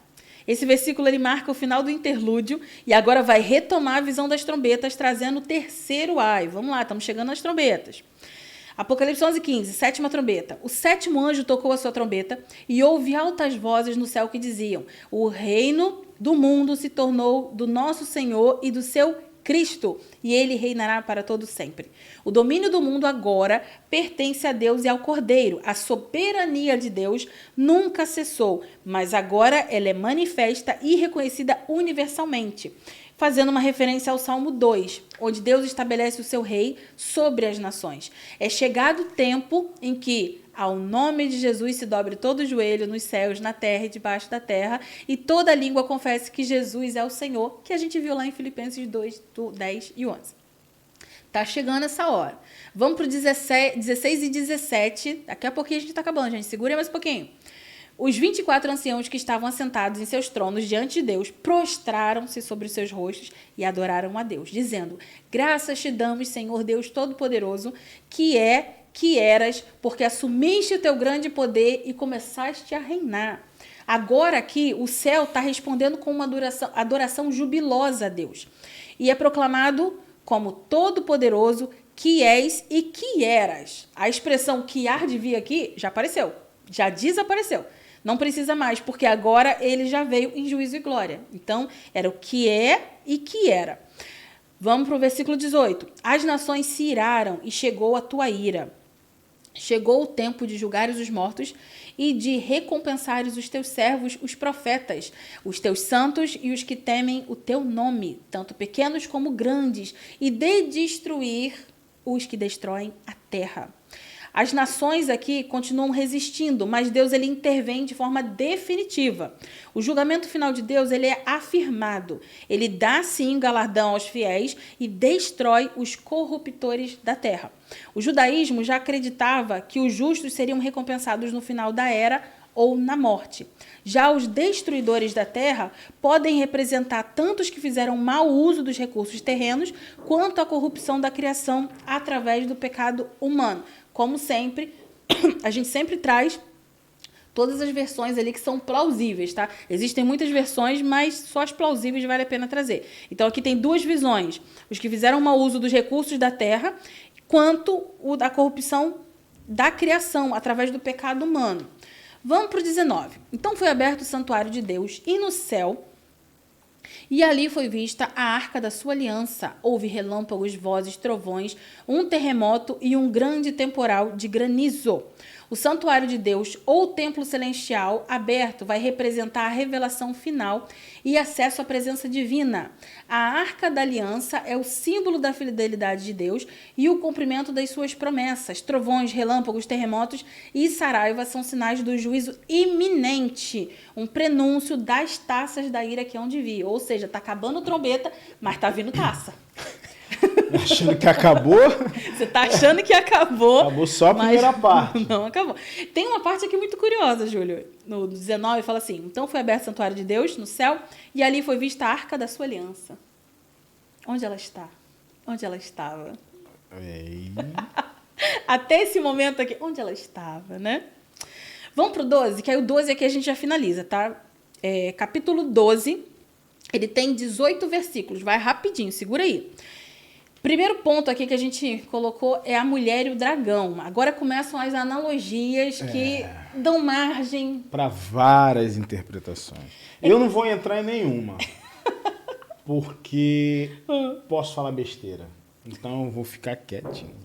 Esse versículo ele marca o final do interlúdio e agora vai retomar a visão das trombetas, trazendo o terceiro ai. Vamos lá, estamos chegando nas trombetas. Apocalipse 11:15, sétima trombeta. O sétimo anjo tocou a sua trombeta e houve altas vozes no céu que diziam: o reino do mundo se tornou do nosso Senhor e do seu Cristo, e ele reinará para todo sempre. O domínio do mundo agora pertence a Deus e ao Cordeiro. A soberania de Deus nunca cessou, mas agora ela é manifesta e reconhecida universalmente, fazendo uma referência ao Salmo 2, onde Deus estabelece o seu rei sobre as nações. É chegado o tempo em que ao nome de Jesus se dobre todo o joelho nos céus, na terra e debaixo da terra, e toda língua confesse que Jesus é o Senhor, que a gente viu lá em Filipenses 2, 10 e 11. Tá chegando essa hora. Vamos para o 16 e 17. Daqui a pouquinho a gente está acabando, gente. Segura aí mais um pouquinho. Os 24 anciãos que estavam assentados em seus tronos diante de Deus prostraram-se sobre os seus rostos e adoraram a Deus, dizendo: graças te damos, Senhor Deus Todo-Poderoso, que eras, porque assumiste o teu grande poder e começaste a reinar. Agora aqui o céu está respondendo com uma adoração jubilosa a Deus. E é proclamado como Todo-Poderoso, que és e que eras. A expressão que há de vir aqui já apareceu, já desapareceu. Não precisa mais, porque agora ele já veio em juízo e glória. Então, era o que é e que era. Vamos para o versículo 18. As nações se iraram e chegou a tua ira. Chegou o tempo de julgares os mortos e de recompensares os teus servos, os profetas, os teus santos e os que temem o teu nome, tanto pequenos como grandes, e de destruir os que destroem a terra. As nações aqui continuam resistindo, mas Deus ele intervém de forma definitiva. O julgamento final de Deus ele é afirmado. Ele dá sim galardão aos fiéis e destrói os corruptores da terra. O judaísmo já acreditava que os justos seriam recompensados no final da era ou na morte. Já os destruidores da terra podem representar tanto os que fizeram mau uso dos recursos terrenos, quanto a corrupção da criação através do pecado humano. Como sempre, a gente sempre traz todas as versões ali que são plausíveis, tá? Existem muitas versões, mas só as plausíveis vale a pena trazer. Então, aqui tem duas visões. Os que fizeram mau uso dos recursos da terra, quanto o da corrupção da criação, através do pecado humano. Vamos para o 19. Então, foi aberto o santuário de Deus e no céu, e ali foi vista a arca da sua aliança. Houve relâmpagos, vozes, trovões, um terremoto e um grande temporal de granizo. O santuário de Deus, ou templo celestial aberto, vai representar a revelação final e acesso à presença divina. A arca da aliança é o símbolo da fidelidade de Deus e o cumprimento das suas promessas. Trovões, relâmpagos, terremotos e saraiva são sinais do juízo iminente, um prenúncio das taças da ira que hão de vir. Ou seja, está acabando trombeta, mas está vindo taça. Achando que acabou? Você está achando que acabou. Acabou só a primeira parte. Não acabou. Tem uma parte aqui muito curiosa, Júlio. No 19 fala assim: então foi aberto o santuário de Deus no céu e ali foi vista a arca da sua aliança. Onde ela está? Onde ela estava? Ei. Até esse momento aqui, onde ela estava, né? Vamos pro 12, que aí o 12 aqui a gente já finaliza, tá? Capítulo 12, ele tem 18 versículos, vai rapidinho, segura aí. Primeiro ponto aqui que a gente colocou é a mulher e o dragão. Agora começam as analogias que dão margem para várias interpretações. Eu não vou entrar em nenhuma, porque posso falar besteira. Então eu vou ficar quietinho.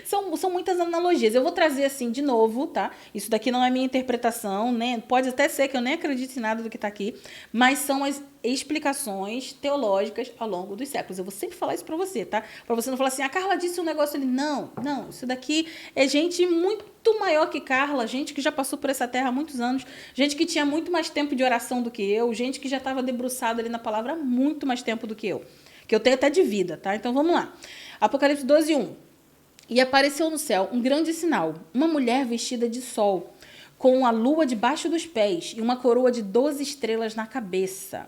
São muitas analogias. Eu vou trazer assim de novo, tá? Isso daqui não é minha interpretação, né? Pode até ser que eu nem acredite em nada do que está aqui, mas são as explicações teológicas ao longo dos séculos. Eu vou sempre falar isso para você, tá? Para você não falar assim, a Carla disse um negócio ali. Não, isso daqui é gente muito maior que Carla, gente que já passou por essa terra há muitos anos, gente que tinha muito mais tempo de oração do que eu, gente que já estava debruçada ali na palavra há muito mais tempo do que eu tenho até de vida, tá? Então vamos lá. Apocalipse 12:1. E apareceu no céu um grande sinal, uma mulher vestida de sol, com a lua debaixo dos pés e uma coroa de 12 estrelas na cabeça.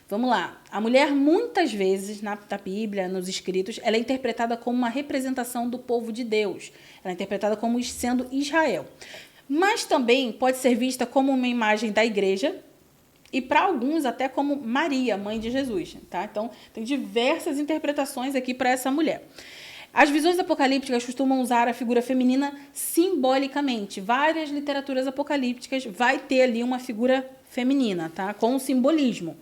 Vamos lá. A mulher, muitas vezes, na Bíblia, nos escritos, ela é interpretada como uma representação do povo de Deus. Ela é interpretada como sendo Israel. Mas também pode ser vista como uma imagem da igreja e, para alguns, até como Maria, mãe de Jesus. Tá? Então, tem diversas interpretações aqui para essa mulher. As visões apocalípticas costumam usar a figura feminina simbolicamente. Várias literaturas apocalípticas vai ter ali uma figura feminina, tá? Com simbolismo.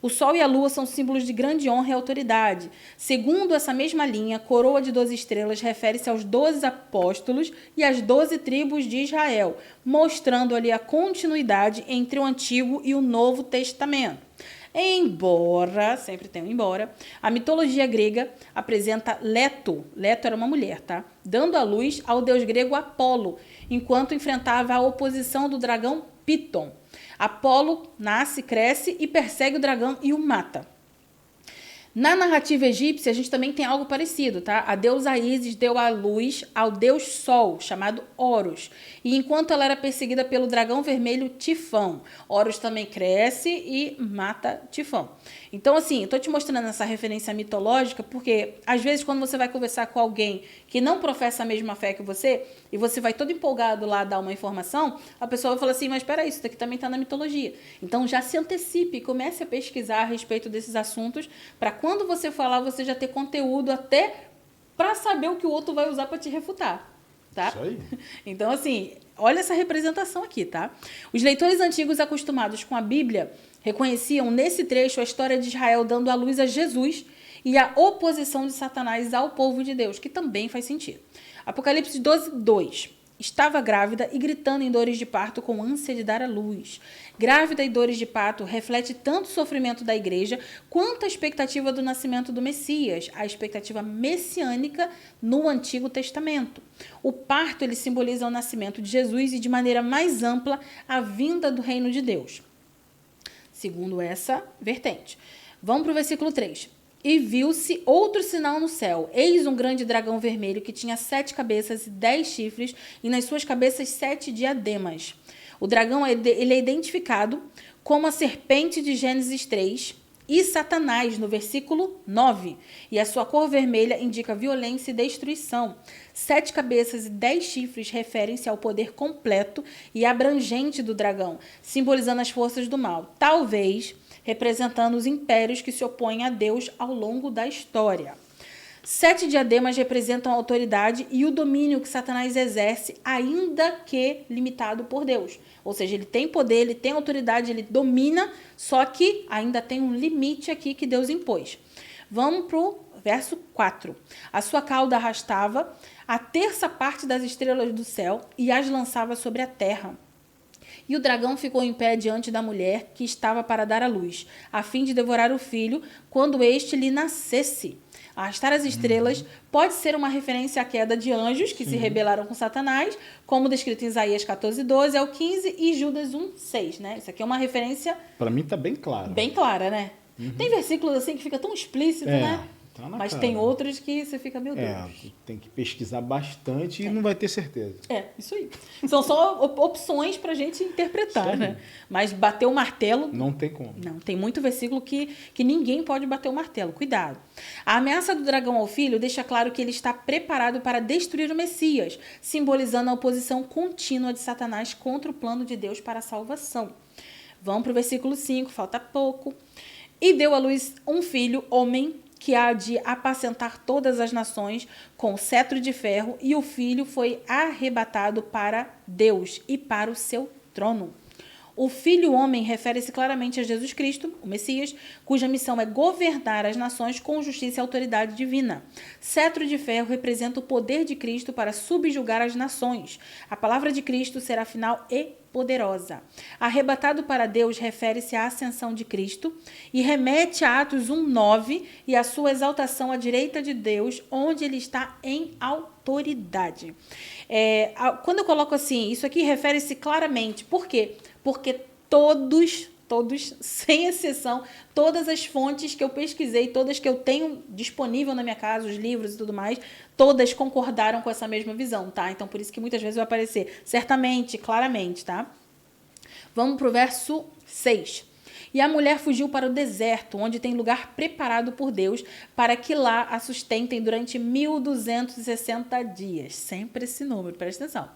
O sol e a lua são símbolos de grande honra e autoridade. Segundo essa mesma linha, a coroa de 12 estrelas refere-se aos 12 apóstolos e às 12 tribos de Israel, mostrando ali a continuidade entre o Antigo e o Novo Testamento. Embora, sempre tem um embora, a mitologia grega apresenta Leto era uma mulher, tá? Dando à luz ao deus grego Apolo, enquanto enfrentava a oposição do dragão Piton. Apolo nasce, cresce e persegue o dragão e o mata. Na narrativa egípcia, a gente também tem algo parecido, tá? A deusa Ísis deu à luz ao deus Sol, chamado Horus. E enquanto ela era perseguida pelo dragão vermelho Tifão, Horus também cresce e mata Tifão. Então, assim, eu tô te mostrando essa referência mitológica porque, às vezes, quando você vai conversar com alguém que não professa a mesma fé que você, e você vai todo empolgado lá dar uma informação, a pessoa vai falar assim, mas espera aí, isso daqui também está na mitologia. Então, já se antecipe e comece a pesquisar a respeito desses assuntos para quando você falar, você já ter conteúdo até para saber o que o outro vai usar para te refutar, tá? Isso aí. Então, assim, olha essa representação aqui, tá? Os leitores antigos acostumados com a Bíblia reconheciam nesse trecho a história de Israel dando à luz a Jesus e a oposição de Satanás ao povo de Deus, que também faz sentido. Apocalipse 12:2. Estava grávida e gritando em dores de parto com ânsia de dar à luz. Grávida e dores de parto reflete tanto o sofrimento da igreja quanto a expectativa do nascimento do Messias, a expectativa messiânica no Antigo Testamento. O parto ele simboliza o nascimento de Jesus e, de maneira mais ampla, a vinda do reino de Deus. Segundo essa vertente. Vamos para o versículo 3. E viu-se outro sinal no céu. Eis um grande dragão vermelho que tinha 7 cabeças e 10 chifres, e nas suas cabeças 7 diademas. O dragão ele é identificado como a serpente de Gênesis 3 e Satanás, no versículo 9. E a sua cor vermelha indica violência e destruição. 7 cabeças e 10 chifres referem-se ao poder completo e abrangente do dragão, simbolizando as forças do mal. Talvez representando os impérios que se opõem a Deus ao longo da história. 7 diademas representam a autoridade e o domínio que Satanás exerce, ainda que limitado por Deus. Ou seja, ele tem poder, ele tem autoridade, ele domina, só que ainda tem um limite aqui que Deus impôs. Vamos para o verso 4. A sua cauda arrastava a terça parte das estrelas do céu e as lançava sobre a terra. E o dragão ficou em pé diante da mulher que estava para dar à luz, a fim de devorar o filho quando este lhe nascesse. Arrastar as estrelas pode ser uma referência à queda de anjos que se rebelaram com Satanás, como descrito em Isaías 14:12 ao 15 e Judas 1:6, né? Isso aqui é uma referência... Para mim tá bem claro. Bem clara, né? Tem versículos assim que fica tão explícito, né? Tá na Mas cara. tem outros que você fica, meu Deus. Tem que pesquisar bastante e não vai ter certeza. Isso aí. São só opções pra gente interpretar, né? Mas bater o martelo... Não tem como. Não, tem muito versículo que ninguém pode bater o martelo. Cuidado. A ameaça do dragão ao filho deixa claro que ele está preparado para destruir o Messias, simbolizando a oposição contínua de Satanás contra o plano de Deus para a salvação. Vamos para o versículo 5, falta pouco. E deu à luz um filho, homem, que há de apacentar todas as nações com cetro de ferro, e o filho foi arrebatado para Deus e para o seu trono. O Filho Homem refere-se claramente a Jesus Cristo, o Messias, cuja missão é governar as nações com justiça e autoridade divina. Cetro de ferro representa o poder de Cristo para subjugar as nações. A palavra de Cristo será final e poderosa. Arrebatado para Deus refere-se à ascensão de Cristo e remete a Atos 1:9 e a sua exaltação à direita de Deus, onde ele está em autoridade. Quando eu coloco assim, isso aqui refere-se claramente. Por quê? Porque todos, sem exceção, todas as fontes que eu pesquisei, todas que eu tenho disponível na minha casa, os livros e tudo mais, todas concordaram com essa mesma visão, tá? Então, por isso que muitas vezes vai aparecer certamente, claramente, tá? Vamos pro verso 6. E a mulher fugiu para o deserto, onde tem lugar preparado por Deus, para que lá a sustentem durante 1260 dias. Sempre esse número, presta atenção.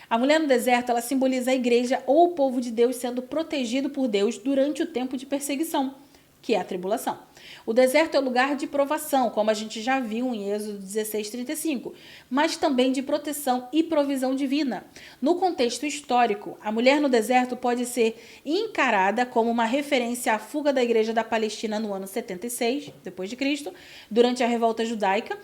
A mulher no deserto, ela simboliza a igreja ou o povo de Deus sendo protegido por Deus durante o tempo de perseguição, que é a tribulação. O deserto é o lugar de provação, como a gente já viu em Êxodo 16:35, mas também de proteção e provisão divina. No contexto histórico, a mulher no deserto pode ser encarada como uma referência à fuga da igreja da Palestina no ano 76, depois de Cristo, durante a revolta judaica.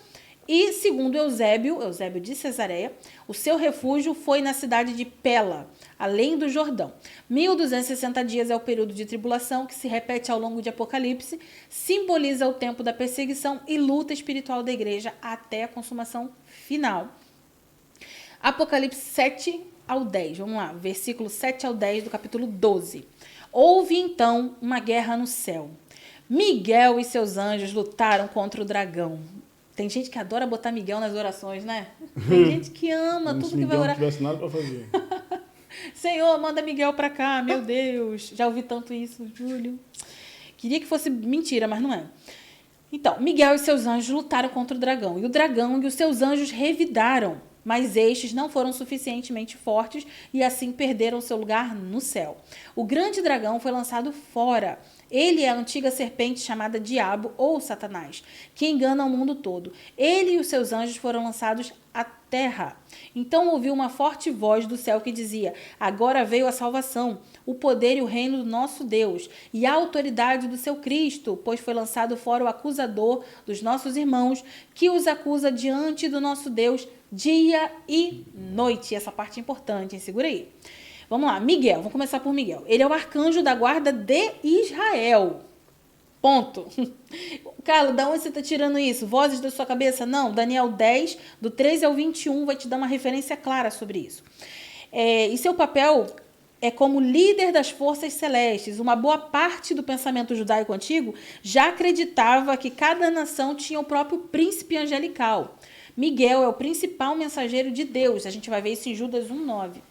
E, segundo Eusébio de Cesareia, o seu refúgio foi na cidade de Pela, além do Jordão. 1260 dias é o período de tribulação que se repete ao longo de Apocalipse, simboliza o tempo da perseguição e luta espiritual da igreja até a consumação final. Apocalipse 7-10, vamos lá, versículo 7-10 do capítulo 12. Houve então uma guerra no céu. Miguel e seus anjos lutaram contra o dragão. Tem gente que adora botar Miguel nas orações, né? Tem gente que ama tudo que vai orar. Se Miguel não tivesse nada para fazer. Senhor, manda Miguel pra cá, meu Deus. Já ouvi tanto isso, Júlio. Queria que fosse mentira, mas não é. Então, Miguel e seus anjos lutaram contra o dragão. E o dragão e os seus anjos revidaram. Mas estes não foram suficientemente fortes e assim perderam seu lugar no céu. O grande dragão foi lançado fora. Ele é a antiga serpente chamada Diabo ou Satanás, que engana o mundo todo. Ele e os seus anjos foram lançados à terra. Então ouviu uma forte voz do céu que dizia: agora veio a salvação, o poder e o reino do nosso Deus e a autoridade do seu Cristo, pois foi lançado fora o acusador dos nossos irmãos, que os acusa diante do nosso Deus dia e noite. Essa parte é importante, hein? Segura aí. Vamos lá, Miguel, vamos começar por Miguel. Ele é o arcanjo da guarda de Israel. Ponto. Carla, da onde você está tirando isso? Vozes da sua cabeça? Não, Daniel 10, do 13 ao 21, vai te dar uma referência clara sobre isso. E seu papel é como líder das forças celestes. Uma boa parte do pensamento judaico antigo já acreditava que cada nação tinha o próprio príncipe angelical. Miguel é o principal mensageiro de Deus. A gente vai ver isso em Judas 1:9.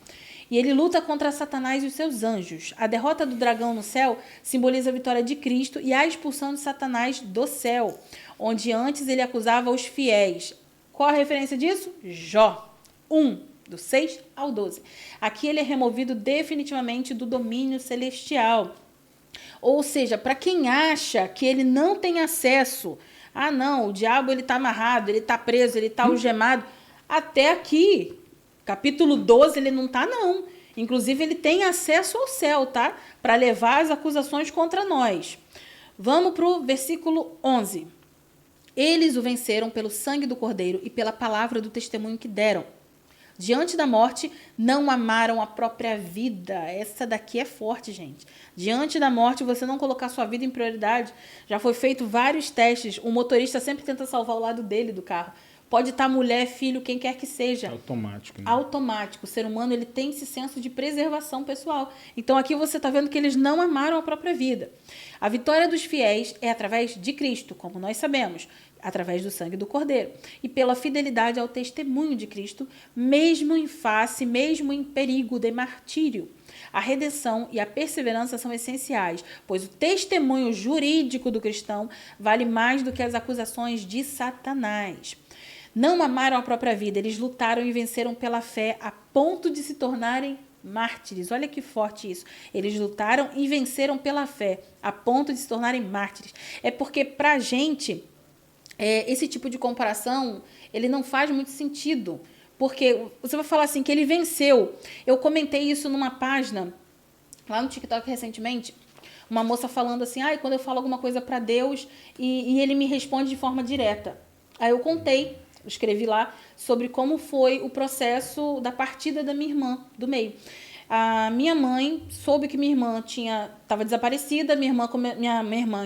E ele luta contra Satanás e os seus anjos. A derrota do dragão no céu simboliza a vitória de Cristo e a expulsão de Satanás do céu, onde antes ele acusava os fiéis. Qual a referência disso? Jó 1, do 6 ao 12. Aqui ele é removido definitivamente do domínio celestial. Ou seja, para quem acha que ele não tem acesso, não, o diabo ele está amarrado, ele está preso, ele está algemado, até aqui, capítulo 12, ele não está, não. Inclusive, ele tem acesso ao céu, tá? Para levar as acusações contra nós. Vamos para o versículo 11. Eles o venceram pelo sangue do Cordeiro e pela palavra do testemunho que deram. Diante da morte, não amaram a própria vida. Essa daqui é forte, gente. Diante da morte, você não colocar sua vida em prioridade. Já foi feito vários testes. O motorista sempre tenta salvar o lado dele do carro. Pode estar mulher, filho, quem quer que seja. Automático. Né? Automático. O ser humano ele tem esse senso de preservação pessoal. Então aqui você está vendo que eles não amaram a própria vida. A vitória dos fiéis é através de Cristo, como nós sabemos, através do sangue do Cordeiro. E pela fidelidade ao testemunho de Cristo, mesmo em face, mesmo em perigo de martírio. A redenção e a perseverança são essenciais, pois o testemunho jurídico do cristão vale mais do que as acusações de Satanás. Não amaram a própria vida, eles lutaram e venceram pela fé a ponto de se tornarem mártires. Olha que forte isso. Eles lutaram e venceram pela fé a ponto de se tornarem mártires. É porque pra gente, esse tipo de comparação, ele não faz muito sentido. Porque você vai falar assim, que ele venceu. Eu comentei isso numa página lá no TikTok recentemente, uma moça falando assim, quando eu falo alguma coisa para Deus e ele me responde de forma direta. Aí eu contei, escrevi lá sobre como foi o processo da partida da minha irmã do meio. A minha mãe soube que minha irmã estava desaparecida, minha irmã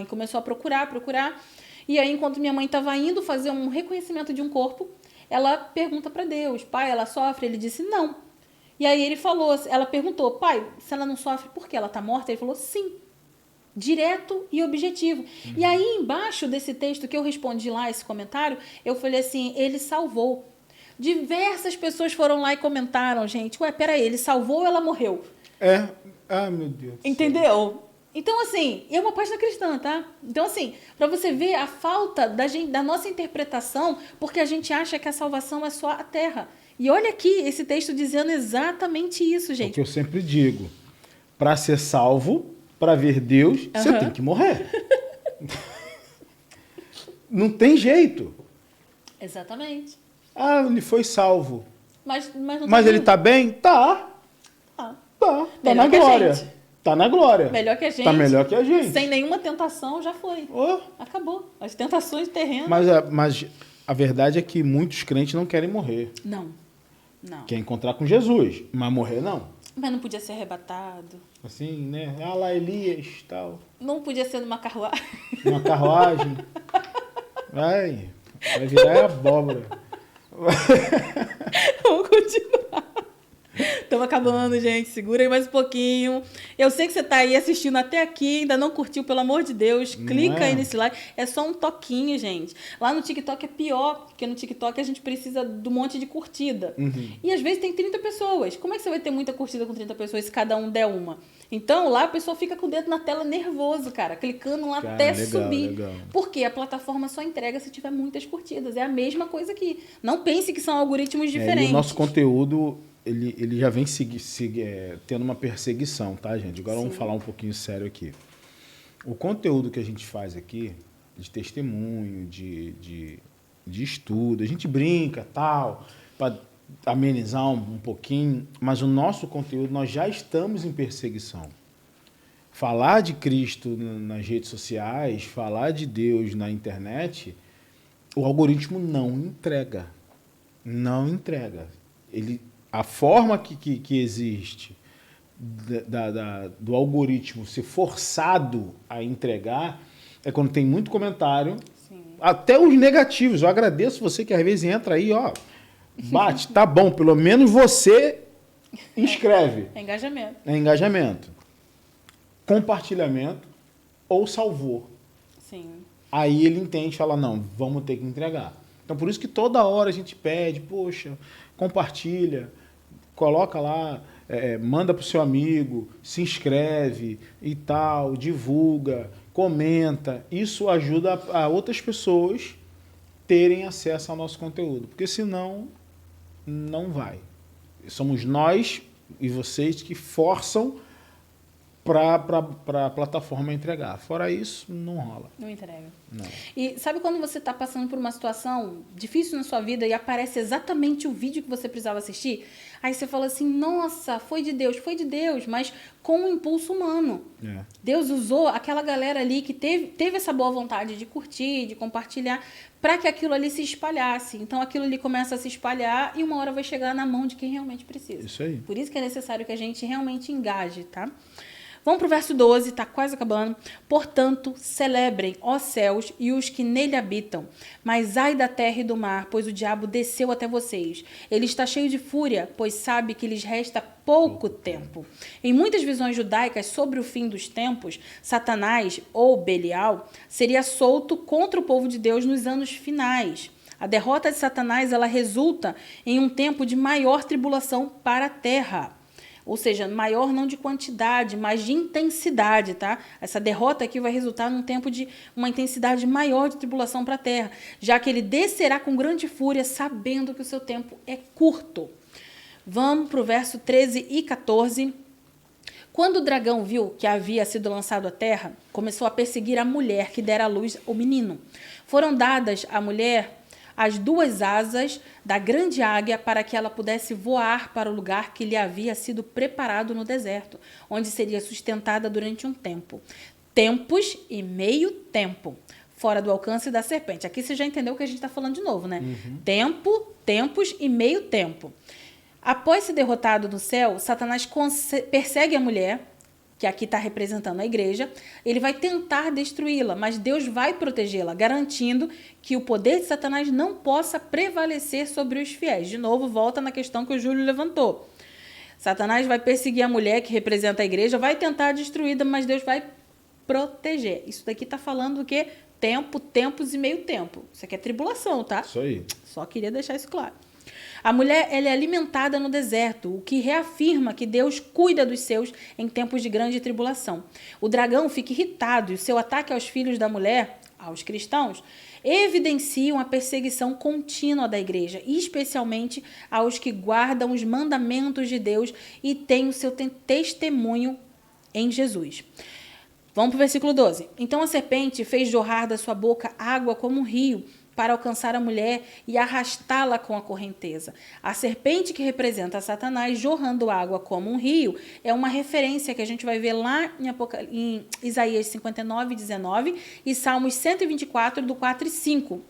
começou a procurar, e aí enquanto minha mãe estava indo fazer um reconhecimento de um corpo, ela pergunta para Deus, pai, ela sofre? Ele disse, não. E aí ela perguntou, pai, se ela não sofre, por que ela está morta? Ele falou, sim. Direto e objetivo. E aí, embaixo desse texto que eu respondi lá, esse comentário, eu falei assim, ele salvou. Diversas pessoas foram lá e comentaram, gente, peraí, ele salvou ou ela morreu? Meu Deus. Entendeu? Então, assim, é uma página cristã, tá? Então, assim, para você ver a falta da nossa interpretação, porque a gente acha que a salvação é só a terra. E olha aqui esse texto dizendo exatamente isso, gente. O que eu sempre digo, para ser salvo, para ver Deus, você tem que morrer. Não tem jeito. Exatamente. Ele foi salvo. Mas ele tá bem? Tá. Tá. Tá na glória. Tá na glória. Melhor que a gente. Tá melhor que a gente. Sem nenhuma tentação, já foi. Acabou. As tentações terrenas. Mas a verdade é que muitos crentes não querem morrer. Não. Quer encontrar com Jesus, mas morrer não. Mas não podia ser arrebatado. Assim, né? Lá Elias e tal. Não podia ser numa carruagem. Uma carruagem. Vai virar abóbora. Vamos continuar. Estamos acabando, gente. Segura aí mais um pouquinho. Eu sei que você está aí assistindo até aqui, ainda não curtiu, pelo amor de Deus. Clica aí nesse like. É só um toquinho, gente. Lá no TikTok é pior, porque no TikTok a gente precisa de um monte de curtida. E às vezes tem 30 pessoas. Como é que você vai ter muita curtida com 30 pessoas se cada um der uma? Então, lá a pessoa fica com o dedo na tela nervoso, cara, clicando lá até subir. Legal. Porque a plataforma só entrega se tiver muitas curtidas. É a mesma coisa aqui. Não pense que são algoritmos diferentes. E o nosso conteúdo, ele já vem tendo uma perseguição, tá, gente? Agora vamos falar um pouquinho sério aqui. O conteúdo que a gente faz aqui, de testemunho, de estudo, a gente brinca, tal, para amenizar um pouquinho, mas o nosso conteúdo, nós já estamos em perseguição. Falar de Cristo nas redes sociais, falar de Deus na internet, o algoritmo não entrega. Não entrega. A forma que existe do algoritmo ser forçado a entregar é quando tem muito comentário, até os negativos. Eu agradeço você que às vezes entra aí, bate, tá bom, pelo menos você inscreve. É engajamento. É engajamento. Compartilhamento ou salvou. Sim. Aí ele entende e fala, não, vamos ter que entregar. Então, por isso que toda hora a gente pede, poxa, compartilha, coloca lá, manda para o seu amigo, se inscreve e tal, divulga, comenta. Isso ajuda a outras pessoas terem acesso ao nosso conteúdo, porque senão não vai. Somos nós e vocês que forçam para a plataforma entregar. Fora isso, não rola. Não entrega. Não. E sabe quando você está passando por uma situação difícil na sua vida e aparece exatamente o vídeo que você precisava assistir? Aí você fala assim, nossa, foi de Deus, mas com um impulso humano. Deus usou aquela galera ali que teve essa boa vontade de curtir, de compartilhar, para que aquilo ali se espalhasse. Então aquilo ali começa a se espalhar e uma hora vai chegar na mão de quem realmente precisa. Isso aí. Por isso que é necessário que a gente realmente engaje, tá? Vamos para o verso 12, está quase acabando. Portanto, celebrem, ó céus, e os que nele habitam. Mas ai da terra e do mar, pois o diabo desceu até vocês. Ele está cheio de fúria, pois sabe que lhes resta pouco tempo. Em muitas visões judaicas sobre o fim dos tempos, Satanás, ou Belial, seria solto contra o povo de Deus nos anos finais. A derrota de Satanás, ela resulta em um tempo de maior tribulação para a terra. Ou seja, maior não de quantidade, mas de intensidade, tá? Essa derrota aqui vai resultar num tempo de uma intensidade maior de tribulação para a terra, já que ele descerá com grande fúria, sabendo que o seu tempo é curto. Vamos para o verso 13 e 14. Quando o dragão viu que havia sido lançado à terra, começou a perseguir a mulher que dera à luz ao menino. Foram dadas à mulher as 2 asas da grande águia para que ela pudesse voar para o lugar que lhe havia sido preparado no deserto, onde seria sustentada durante um tempo. Tempos e meio tempo, fora do alcance da serpente. Aqui você já entendeu o que a gente está falando de novo, né? Tempo, tempos e meio tempo. Após ser derrotado no céu, Satanás persegue a mulher, que aqui está representando a igreja. Ele vai tentar destruí-la, mas Deus vai protegê-la, garantindo que o poder de Satanás não possa prevalecer sobre os fiéis. De novo, volta na questão que o Júlio levantou. Satanás vai perseguir a mulher, que representa a igreja, vai tentar destruí-la, mas Deus vai proteger. Isso daqui está falando do quê? Tempo, tempos e meio tempo. Isso aqui é tribulação, tá? Isso aí. Só queria deixar isso claro. A mulher, ela é alimentada no deserto, o que reafirma que Deus cuida dos seus em tempos de grande tribulação. O dragão fica irritado e o seu ataque aos filhos da mulher, aos cristãos, evidenciam a perseguição contínua da igreja, especialmente aos que guardam os mandamentos de Deus e têm o seu testemunho em Jesus. Vamos para o versículo 12. Então a serpente fez jorrar da sua boca água como um rio, para alcançar a mulher e arrastá-la com a correnteza. A serpente, que representa Satanás jorrando água como um rio, é uma referência que a gente vai ver lá em Isaías 59, 19 e Salmos 124, do 4 e 5.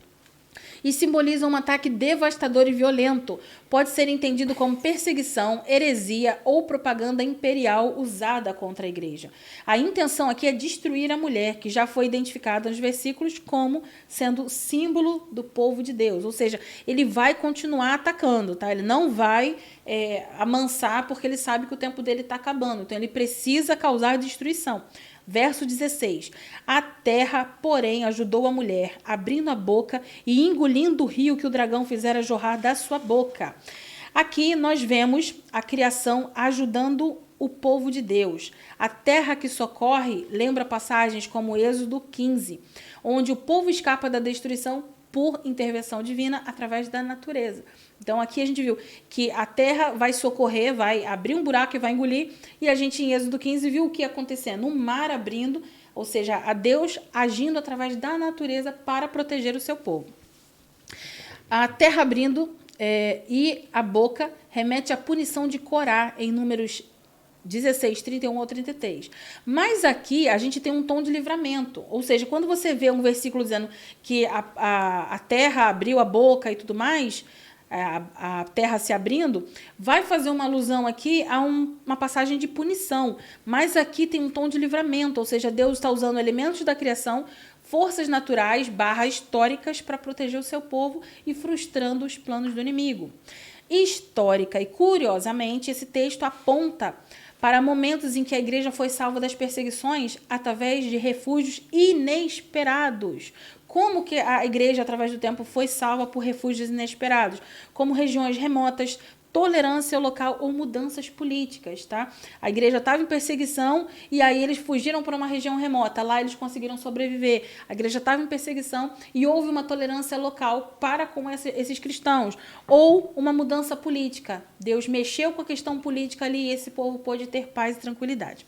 E simboliza um ataque devastador e violento. Pode ser entendido como perseguição, heresia ou propaganda imperial usada contra a igreja. A intenção aqui é destruir a mulher, que já foi identificada nos versículos como sendo símbolo do povo de Deus. Ou seja, ele vai continuar atacando, tá? Ele não vai amansar, porque ele sabe que o tempo dele está acabando. Então, ele precisa causar destruição. Verso 16. A terra, porém, ajudou a mulher, abrindo a boca e engolindo o rio que o dragão fizera jorrar da sua boca. Aqui nós vemos a criação ajudando o povo de Deus. A terra que socorre lembra passagens como Êxodo 15, onde o povo escapa da destruição por intervenção divina através da natureza. Então, aqui a gente viu que a terra vai socorrer, vai abrir um buraco e vai engolir, e a gente, em Êxodo 15, viu o que ia acontecendo, um mar abrindo, ou seja, a Deus agindo através da natureza para proteger o seu povo. A terra abrindo e a boca remete à punição de Corá, em Números 16, 31 ao 33. Mas aqui a gente tem um tom de livramento. Ou seja, quando você vê um versículo dizendo que a terra abriu a boca e tudo mais, a terra se abrindo, vai fazer uma alusão aqui a uma passagem de punição. Mas aqui tem um tom de livramento. Ou seja, Deus está usando elementos da criação, forças naturais, históricas, para proteger o seu povo e frustrando os planos do inimigo. Histórica e curiosamente, esse texto aponta para momentos em que a igreja foi salva das perseguições através de refúgios inesperados. Como que a igreja, através do tempo, foi salva por refúgios inesperados? Como regiões remotas, tolerância local ou mudanças políticas, tá? A igreja estava em perseguição e aí eles fugiram para uma região remota. Lá eles conseguiram sobreviver. A igreja estava em perseguição e houve uma tolerância local para com esses cristãos. Ou uma mudança política. Deus mexeu com a questão política ali e esse povo pôde ter paz e tranquilidade.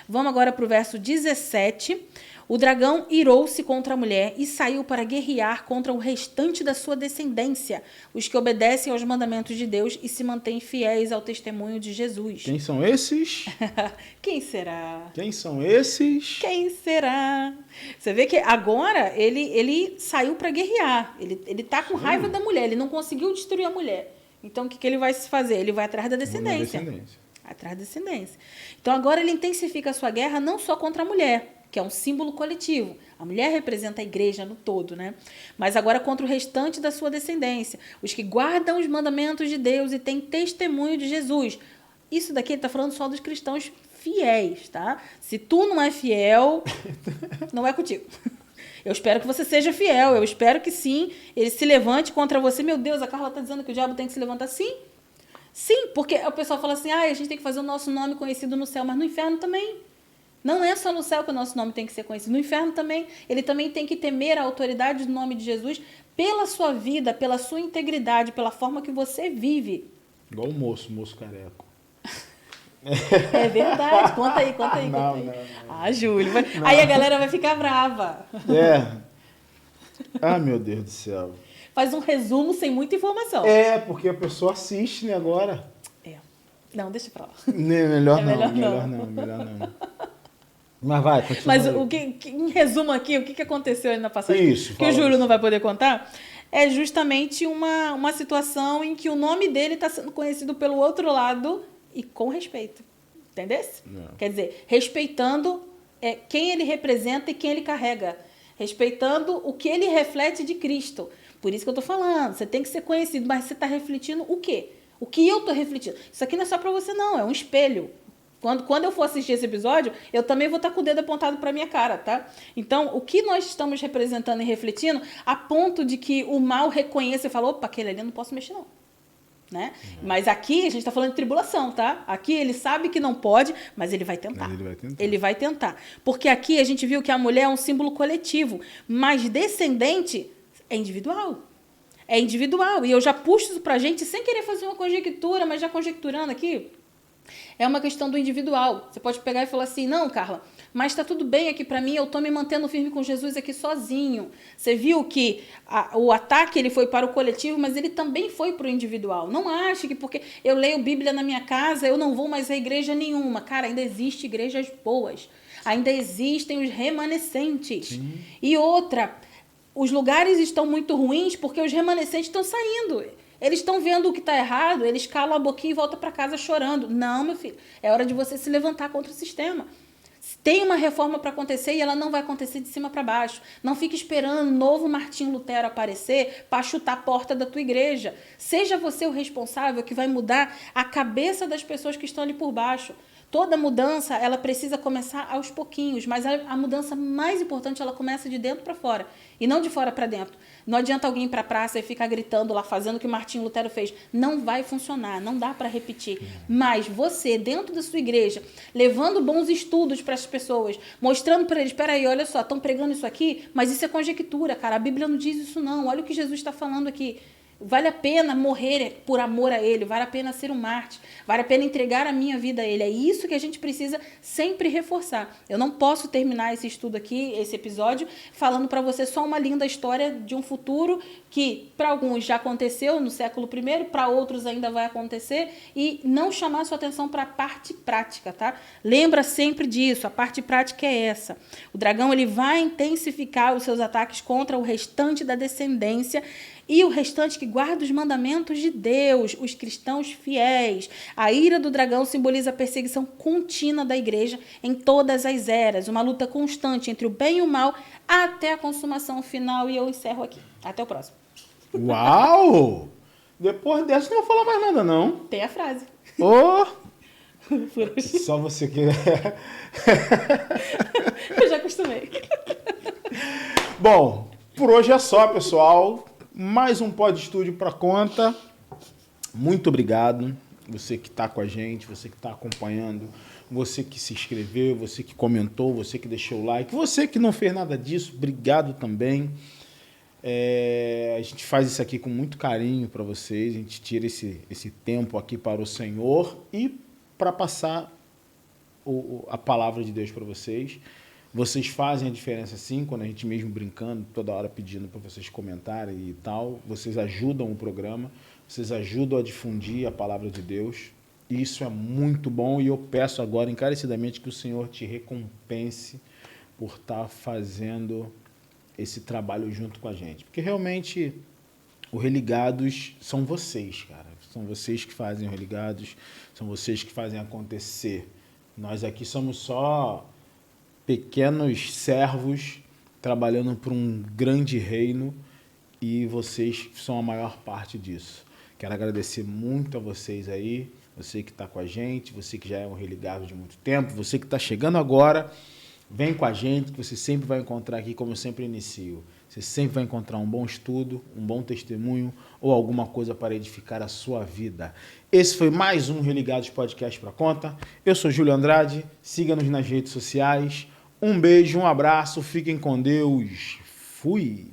Vamos agora para o verso 17. O dragão irou-se contra a mulher e saiu para guerrear contra o restante da sua descendência, os que obedecem aos mandamentos de Deus e se mantêm fiéis ao testemunho de Jesus. Quem são esses? Quem será? Quem são esses? Quem será? Você vê que agora ele saiu para guerrear. Ele tá com raiva da mulher, ele não conseguiu destruir a mulher. Então, o que ele vai fazer? Ele vai atrás da descendência. Atrás da descendência. Então, agora ele intensifica a sua guerra não só contra a mulher, que é um símbolo coletivo. A mulher representa a igreja no todo, né? Mas agora contra o restante da sua descendência, os que guardam os mandamentos de Deus e têm testemunho de Jesus. Isso daqui ele está falando só dos cristãos fiéis, tá? Se tu não é fiel, não é contigo. Eu espero que você seja fiel, eu espero que sim, ele se levante contra você. Meu Deus, a Carla está dizendo que o diabo tem que se levantar. Sim, sim, porque o pessoal fala assim, a gente tem que fazer o nosso nome conhecido no céu, mas no inferno também. Não é só no céu que o nosso nome tem que ser conhecido. No inferno também. Ele também tem que temer a autoridade do nome de Jesus pela sua vida, pela sua integridade, pela forma que você vive. Igual o moço careco. É verdade. Conta aí. Não. Ah, Júlio. Aí a galera vai ficar brava. Ah, meu Deus do céu. faz um resumo sem muita informação. Porque a pessoa assiste, né, agora. Não, deixa pra lá. Melhor não. Mas vai, continua. Mas em resumo aqui, o que aconteceu ali na passagem Isso, que o Júlio não vai poder contar, é justamente uma situação em que o nome dele está sendo conhecido pelo outro lado e com respeito. Entendesse? Quer dizer, respeitando quem ele representa e quem ele carrega. Respeitando o que ele reflete de Cristo. Por isso que eu estou falando, você tem que ser conhecido, mas você está refletindo o quê? O que eu estou refletindo? Isso aqui não é só para você, não, é um espelho. Quando eu for assistir esse episódio, eu também vou estar com o dedo apontado para minha cara, tá? Então, o que nós estamos representando e refletindo, a ponto de que o mal reconheça e fala, opa, aquele ali eu não posso mexer, não. Né? Mas aqui a gente está falando de tribulação, tá? Aqui ele sabe que não pode, mas ele vai tentar. Ele vai tentar. Porque aqui a gente viu que a mulher é um símbolo coletivo, mas descendente é individual. É individual. E eu já puxo isso pra gente sem querer fazer uma conjectura, mas já conjecturando aqui. É uma questão do individual. Você pode pegar e falar assim, não, Carla, mas está tudo bem aqui para mim, eu estou me mantendo firme com Jesus aqui sozinho. Você viu que o ataque ele foi para o coletivo, mas ele também foi para o individual. Não ache que porque eu leio Bíblia na minha casa, eu não vou mais à igreja nenhuma. Cara, ainda existem igrejas boas. Ainda existem os remanescentes. Sim. E outra, os lugares estão muito ruins porque os remanescentes estão saindo. Eles estão vendo o que está errado, eles calam a boquinha e voltam para casa chorando. Não, meu filho, é hora de você se levantar contra o sistema. Tem uma reforma para acontecer e ela não vai acontecer de cima para baixo. Não fique esperando o novo Martinho Lutero aparecer para chutar a porta da tua igreja. Seja você o responsável que vai mudar a cabeça das pessoas que estão ali por baixo. Toda mudança, ela precisa começar aos pouquinhos, mas a mudança mais importante, ela começa de dentro para fora, e não de fora para dentro. Não adianta alguém ir para a praça e ficar gritando lá, fazendo o que Martinho Lutero fez. Não vai funcionar, não dá para repetir. Mas você, dentro da sua igreja, levando bons estudos para as pessoas, mostrando para eles, espera aí, olha só, estão pregando isso aqui, mas isso é conjectura, cara, a Bíblia não diz isso não, olha o que Jesus está falando aqui. Vale a pena morrer por amor a Ele, vale a pena ser um mártir, vale a pena entregar a minha vida a Ele. É isso que a gente precisa sempre reforçar. Eu não posso terminar esse estudo aqui, esse episódio, falando para você só uma linda história de um futuro que para alguns já aconteceu no século I, para outros ainda vai acontecer, e não chamar sua atenção para a parte prática, tá? Lembra sempre disso, a parte prática é essa. O dragão ele vai intensificar os seus ataques contra o restante da descendência e o restante que guarda os mandamentos de Deus, os cristãos fiéis. A ira do dragão simboliza a perseguição contínua da igreja em todas as eras, uma luta constante entre o bem e o mal até a consumação final. E eu encerro aqui. Até o próximo. Uau! Depois dessa não vou falar mais nada, não. Tem a frase. Oh! Só você que... Eu já acostumei. Bom, por hoje é só, pessoal. Mais um Pod Estúdio para conta. Muito obrigado. Você que está com a gente, você que está acompanhando, você que se inscreveu, você que comentou, você que deixou o like, você que não fez nada disso, obrigado também. A gente faz isso aqui com muito carinho para vocês, a gente tira esse tempo aqui para o Senhor e para passar a palavra de Deus para vocês. Vocês fazem a diferença sim, quando a gente mesmo brincando, toda hora pedindo para vocês comentarem e tal. Vocês ajudam o programa, vocês ajudam a difundir a palavra de Deus. E isso é muito bom e eu peço agora encarecidamente que o Senhor te recompense por estar fazendo esse trabalho junto com a gente. Porque realmente o Religados são vocês, cara. São vocês que fazem o Religados, são vocês que fazem acontecer. Nós aqui somos só pequenos servos trabalhando para um grande reino e vocês são a maior parte disso. Quero agradecer muito a vocês aí, você que está com a gente, você que já é um religado de muito tempo, você que está chegando agora, vem com a gente, que você sempre vai encontrar aqui, como eu sempre inicio. Você sempre vai encontrar um bom estudo, um bom testemunho ou alguma coisa para edificar a sua vida. Esse foi mais um Religados Podcast para conta. Eu sou Júlio Andrade, siga-nos nas redes sociais. Um beijo, um abraço, fiquem com Deus. Fui!